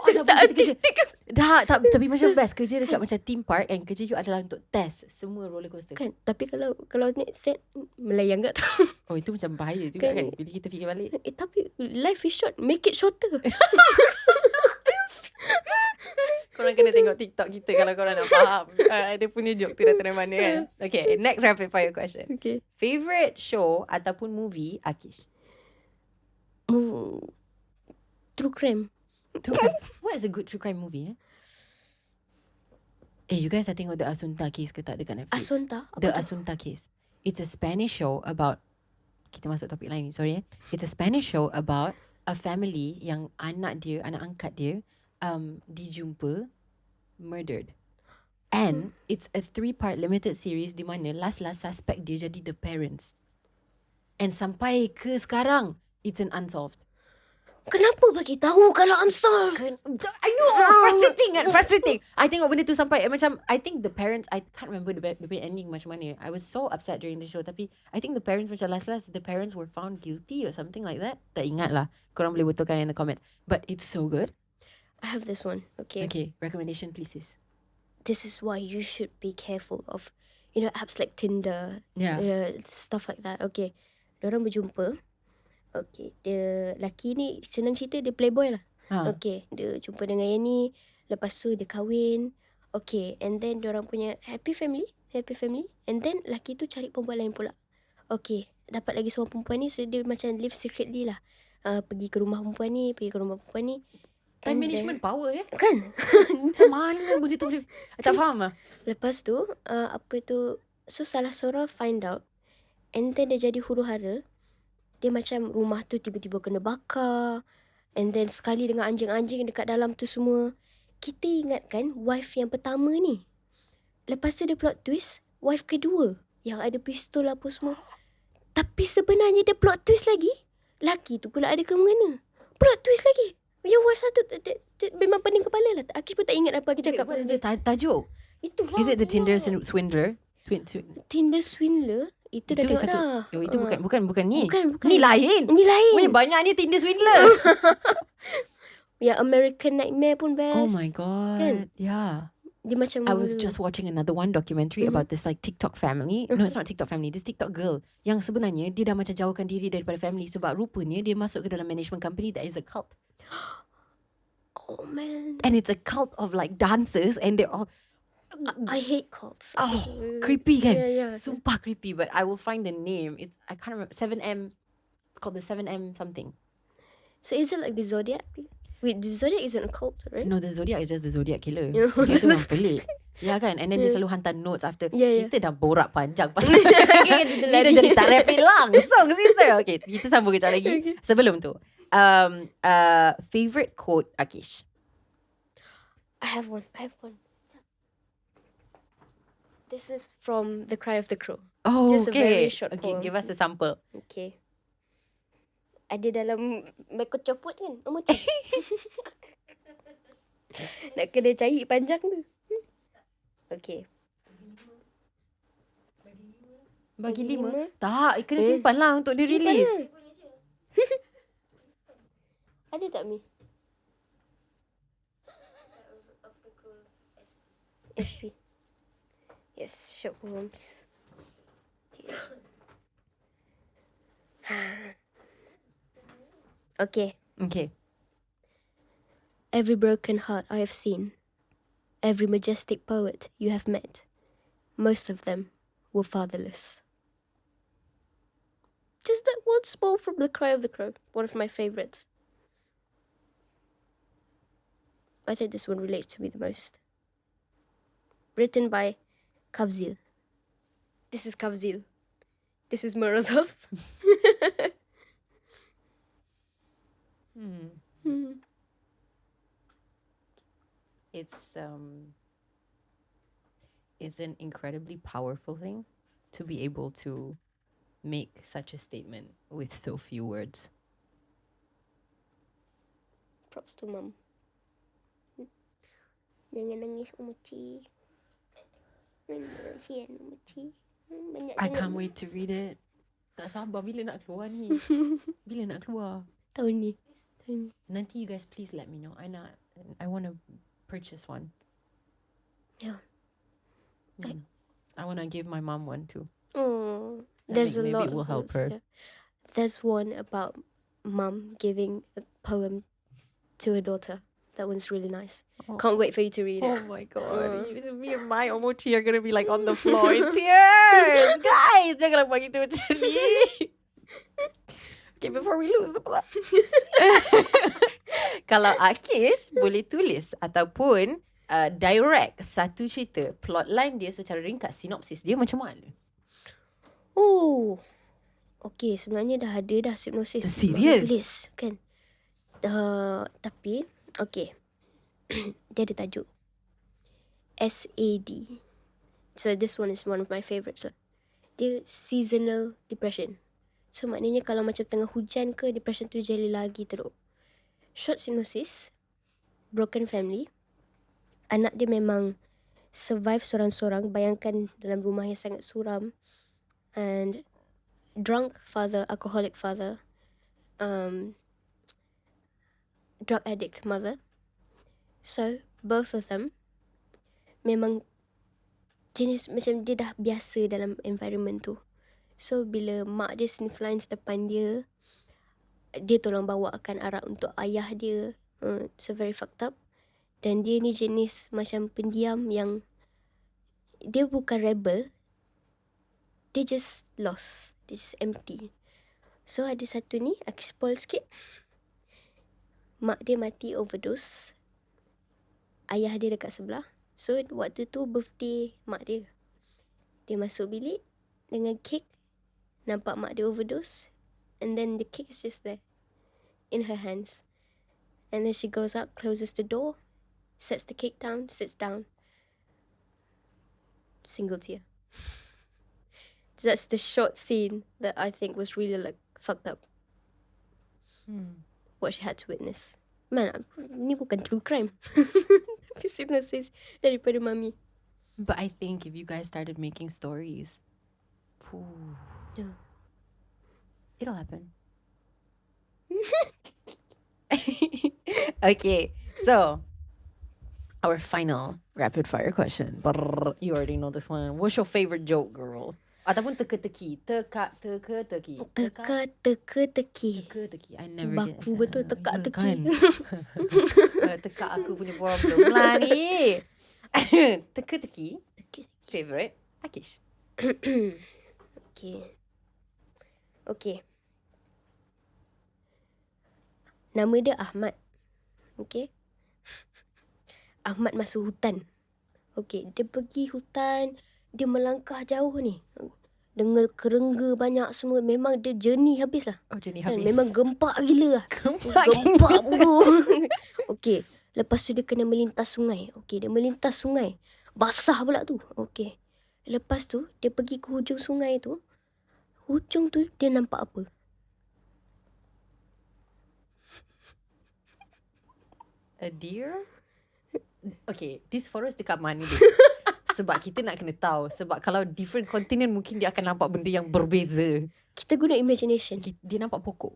Ada Tak artistik. Tapi macam best. Kerja dekat macam theme park and kerja you adalah untuk test semua roller coaster. Kan, tapi kalau naik set melayang kat tu. Oh, itu macam bahaya juga Kan. kan bila kita fikir balik. Tapi life is short, make it shorter. Korang kena tengok TikTok kita kalau korang nak faham. Dia punya joke tu dari mana kan. Okay, next rapid fire question. Okay. Favorite show ataupun movie Akish? True crime. What is a good true crime movie? You guys dah tengok The Asunta Case ke tak dekat Netflix? Asunta? The Asunta Case. It's a Spanish show about, kita masuk topik lain ni, sorry. It's a Spanish show about a family yang anak angkat dia dijumpa murdered. And it's a 3-part limited series di mana last suspect dia jadi the parents. And sampai ke sekarang, it's an unsolved. Kenapa bagi tahu kalau unsolved? I know, frustrating. I tengok benda tu sampai macam, I think the parents, I can't remember the ending macam mana. I was so upset during the show. Tapi I think the parents macam last the parents were found guilty or something like that. Tak ingat lah. Korang boleh betulkan in the comment. But it's so good. I have this one. Okay. Recommendation please sis. This is why you should be careful of, apps like Tinder. Stuff like that. Okay. Diorang berjumpa. Okay. Dia lelaki ni, senang cerita, dia playboy lah. Okay. Dia jumpa dengan yang ni. Lepas tu dia kahwin. Okay. And then diorang punya happy family. And then lelaki tu cari perempuan lain pula. Okay. Dapat lagi seorang perempuan ni. So dia macam live secretly lah. Pergi ke rumah perempuan ni. Time management power Kan? Macam mana benda tu boleh, tak faham lah. Lepas tu so salah seorang find out. And then dia jadi huru-hara. Dia macam rumah tu tiba-tiba kena bakar. And then sekali dengan anjing-anjing dekat dalam tu semua. Kita ingatkan wife yang pertama ni. Lepas tu dia plot twist wife kedua yang ada pistol apa semua. Tapi sebenarnya dia plot twist lagi, laki tu pula ada kemengena. Plot twist lagi. Yang wife satu memang pening kepala lah. Akish pun tak ingat apa Akish cakap. What is the tajuk? Itulah. Is it the Tinder swindler? Tinder swindler? Itu dah tengok dah. Itu bukan ni. Bukan. Ni lain. Weh, banyak ni Tinder swindler. Yang American Nightmare pun best. Oh my god. Kan? Yeah. Dia macam I was just watching another one documentary about this like TikTok family. No, it's not TikTok family. This TikTok girl yang sebenarnya dia dah macam jauhkan diri daripada family sebab rupanya dia masuk ke dalam management company that is a cult. Oh man. And it's a cult of like dancers and they're all I hate cults. Creepy kan? Yeah. Sumpah creepy, but I will find the name. I can't remember. 7M. It's called the 7M something. So is it like the Zodiac? Wait, the Zodiac isn't a cult, right? No, the Zodiac is just the Zodiac killer. Yeah. Itu memang pelik. Ya kan? And then dia selalu hantar notes after. Yeah. Kita dah borak panjang pasal ni dah jadi tak rapid langsung sister. Okay, kita sambung kejap lagi. Okay. Sebelum tu, favorite quote Akish? I have one. This is from The Cry of the Crow. Oh, Just a okay. very short Okay, poem. give us a sample. Okay. Ada dalam Michael copot kan? Macam nak kena cari panjang tu. Okay. Bagi Bagi 5? Tak, kena simpan lah untuk dia release. Ada tak Mi? SP. Yes, short poems. Okay. Okay. Every broken heart I have seen, every majestic poet you have met, most of them were fatherless. Just that one spell from The Cry of the Crow, one of my favorites. I think this one relates to me the most. Written by 𝙁𝙊𝙇𝙊𝙀. This is 𝙁𝙁𝙇. This is Morozov. It's an incredibly powerful thing to be able to make such a statement with so few words. Props to mum. Jangan nangis Umuci. Kasihan Umuci. I can't wait to read it. Tak sabar bila nak keluar ni. Bila nak keluar? Tahun ni. Nanti you guys please let me know. I nak I want to purchase one. Yeah. I want to give my mom one too. Oh, I there's a think maybe lot it will of help those, her. yeah. There's one about mum giving a poem to a daughter. That one's really nice. Oh. Can't wait for you to read it. Oh my god, me and my omochi are gonna be like on the floor in tears. Guys, janganlah buat gitu macam ni. Okay, before we lose the plot. Kalau Akish boleh tulis ataupun direct satu cerita, plotline dia secara ringkas, sinopsis dia macam mana? Oh, okay, sebenarnya dah ada dah sinopsis. Serious? Tulis, kan? Tapi, okay. Dia ada tajuk SAD. So this one is one of my favourites lah. Dia seasonal depression. So maknanya kalau macam tengah hujan ke, depression tu jadi lagi teruk. Short synopsis, broken family. Anak dia memang survive sorang-sorang. Bayangkan dalam rumah yang sangat suram. And drunk father, alcoholic father. Drug addict mother. So, both of them memang jenis macam dia dah biasa dalam environment tu. So, bila mak dia sniff lines depan dia, dia tolong bawakan arak untuk ayah dia. So, very fucked up. Dan dia ni jenis macam pendiam yang dia bukan rebel. Dia just lost. Dia just empty. So, ada satu ni, aku spoil sikit. Mak dia mati overdose. Ayah dia dekat sebelah. So, waktu tu birthday mak dia. Dia masuk bilik dengan kek. Nampak mak dia overdose. And then the cake is just there. In her hands. And then she goes out, closes the door. Sets the cake down, sits down. Single tear. That's the short scene that I think was really like fucked up. What she had to witness. Man, ni bukan true crime. Tapi synopsis daripada mami. But I think if you guys started making stories, Yeah. it'll happen. Okay, so our final rapid fire question. Brrr, you already know this one. What's your favorite joke, girl? Ataupun teka-teki. Teka-teki. Teka-teki. Teka-teki. I never get Baku betul teka-teki. Teka aku punya problem lah ni. Teka-teki. Favorite Akish. Okay. Nama dia Ahmad. Okay. Ahmad masuk hutan. Okay, dia pergi hutan. Dia melangkah jauh ni. Dengar kerengga banyak semua. Memang dia journey habis lah. Oh, journey Kan? habis. Memang gempak gila lah. Gempak bulu. Okay. Lepas tu dia kena melintas sungai. Okay, dia melintas sungai. Basah pula tu. Okay. Lepas tu, dia pergi ke hujung sungai tu. Hujung tu, dia nampak apa? A deer? Okay, this forest dekat mana dia? Sebab kita nak kena tahu. Sebab kalau different continent, mungkin dia akan nampak benda yang berbeza. Kita guna imagination. Dia nampak pokok.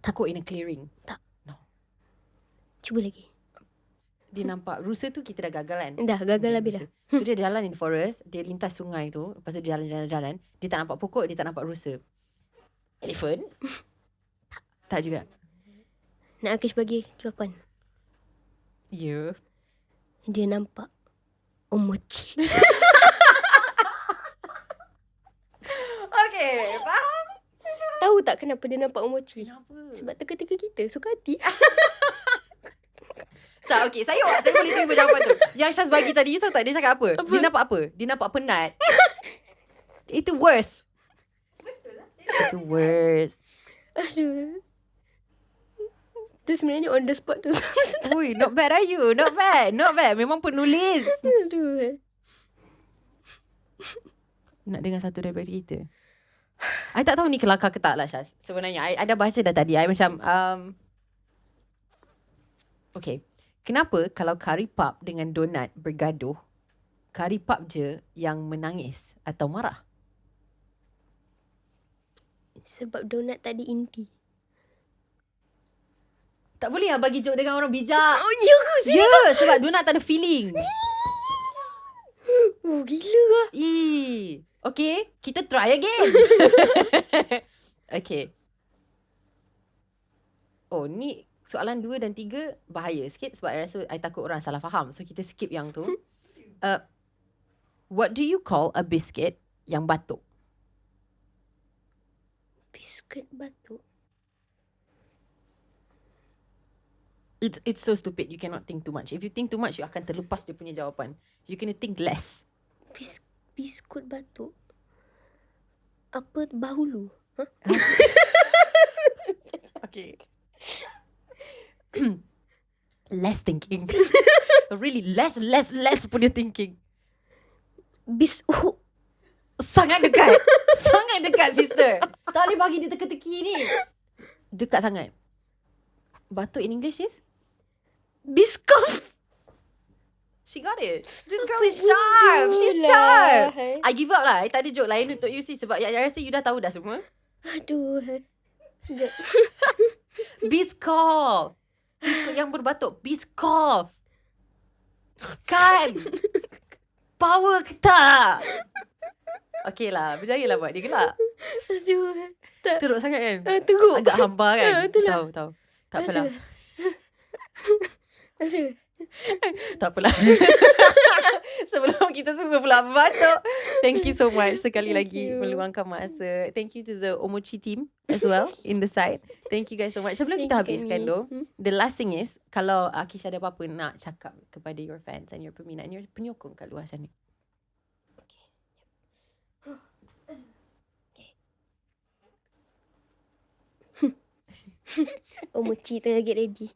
Pokok in a clearing. Tak. No. Cuba lagi. Dia nampak rusa tu kita dah gagal kan? Dah, gagal lah bila. So dia jalan in forest, dia lintas sungai tu, lepas tu dia jalan-jalan, dia tak nampak pokok, dia tak nampak rusa. Elephant? Tak juga. Nak Akish bagi jawapan. Ya. Dia nampak omochi. Okay, faham? Tahu tak kenapa dia nampak omochi? Kenapa? Sebab teka-teka kita suka hati. Tak, okay. Saya boleh terima jawapan tu. Yang Syaz bagi tadi, you tahu tak dia cakap apa? Dia nampak apa? Dia nampak penat. Itu worse. Betul lah. Itu worse. Aduh. Tu sebenarnya on the spot tu. Ui, not bad are you? Not bad. Not bad. Memang penulis. Aduh. Nak dengar satu daripada kita. I tak tahu ni kelakar ke tak lah, Syaz. Sebenarnya, I dah baca dah tadi. I macam, okay. Kenapa kalau kari pap dengan donat bergaduh, kari pap je yang menangis atau marah? Sebab donat tadi inti. Tak boleh lah bagi joke dengan orang bijak. Oh, ya ke? Ya, sebab dia nak tak ada feeling. Oh, gila lah. Okay, kita try again. Okay. Oh, ni soalan 2 dan 3 bahaya sikit sebab I rasa I takut orang salah faham. So, kita skip yang tu. What do you call a biscuit yang batuk? Biskut batuk. It's so stupid. You cannot think too much. If you think too much, you akan terlepas dia punya jawapan. You kena think less. Biskut batuk. Apa bahulu? Huh? Okay. Less thinking. Really, less punya thinking. Sangat dekat. Sangat dekat, sister. Tak boleh bagi dia teka-teki ni. Dekat sangat. Batuk in English is? Biskof. She got it. This girl is sharp. She's sharp. I give up lah. I tak ada joke lain untuk you see. Sebab I rasa you dah tahu dah semua. Aduh. Biskof. Biskof yang berbatuk. Biskof. Kan? Power ke tak? Okay lah. Berjaya lah buat dia gelak. Aduh. Teruk sangat kan? Teruk. Agak hambar kan? Itulah. Tahu. Tak apalah. Aduh. Tak apalah. Sebelum kita semua pula berbatuk, thank you so much sekali lagi meluangkan masa. Thank you to the 𝙁𝙃𝙄𝙎 team as well in the side. Thank you guys so much. Sebelum kita habiskan tu, the last thing is, kalau Aqis ada apa-apa nak cakap kepada your fans and your peminat and your penyokong kat luar sana. 𝙁𝙃𝙄𝙎 tengah get ready.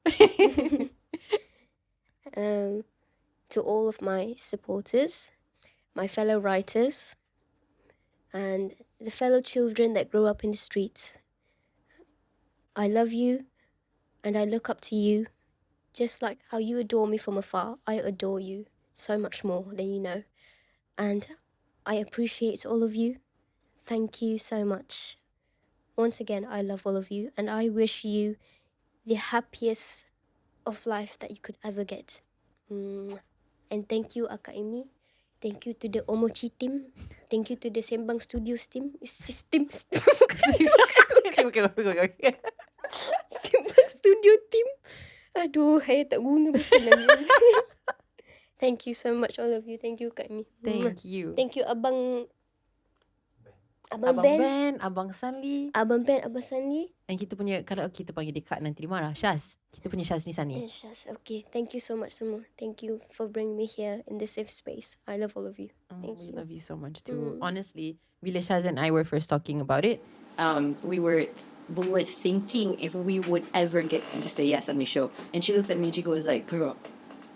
To all of my supporters, my fellow writers, and the fellow children that grow up in the streets, I love you and I look up to you. Just like how you adore me from afar, I adore you so much more than you know. And I appreciate all of you. Thank you so much. Once again, I love all of you and I wish you the happiest of life that you could ever get. And thank you Akak Amy. Thank you to the 𝙁𝙃𝙄𝙎 team. Thank you to the Sembang Studios team. Sembang Studio team. Aduh, saya tak guna betul lagi. Thank you so much all of you. Thank you Kak Amy. Thank you. Thank you Abang Ben, Abang Sunlee. Abang Ben, Abang Sunlee. Dan kita punya, kalau kita panggil dia Kak nanti dia marah, Syaz. Kita punya Syaz ni Sunlee. Yes, okay. Thank you so much semua. Thank you for bringing me here in this safe space. I love all of you. Thank you. We love you so much too. Honestly, bila Syaz and I were first talking about it, we were thinking if we would ever get to say yes on the show. And she looks at me and she goes like, girl,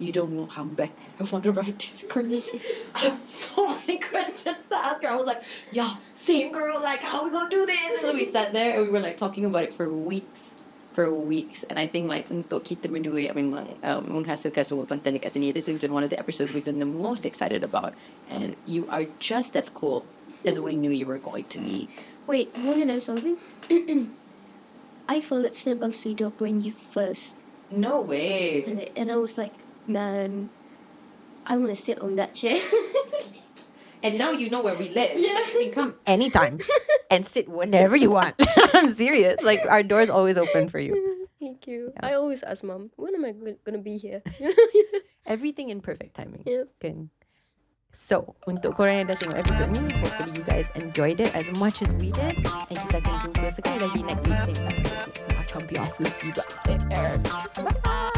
you don't know how bad I want to write this conversation. I have so many questions to ask her. I was like, yeah, same girl, like how we gonna do this? And then we sat there and we were like talking about it for weeks. And I think like untuk kita berdua yang memang menghasilkan semua konten dekat sini, this is one of the episodes we've been the most excited about. And you are just as cool as we knew you were going to be. Wait, want to know something? I followed Sembang Studio when you first. No way. And I was like, man, I want to sit on that chair. And now you know where we live. Yeah. So you can come anytime and sit whenever you want. I'm serious. Like, our door's always open for you. Thank you. Yeah. I always ask Mom, when am I going to be here? Everything in perfect timing. Yep. Kan? So, untuk korang yang dah tengok episode ni, hopefully you guys enjoyed it as much as we did. And kita akan jumpa sekali lagi next week. Same time. Macam biasa, see you guys there. Bye!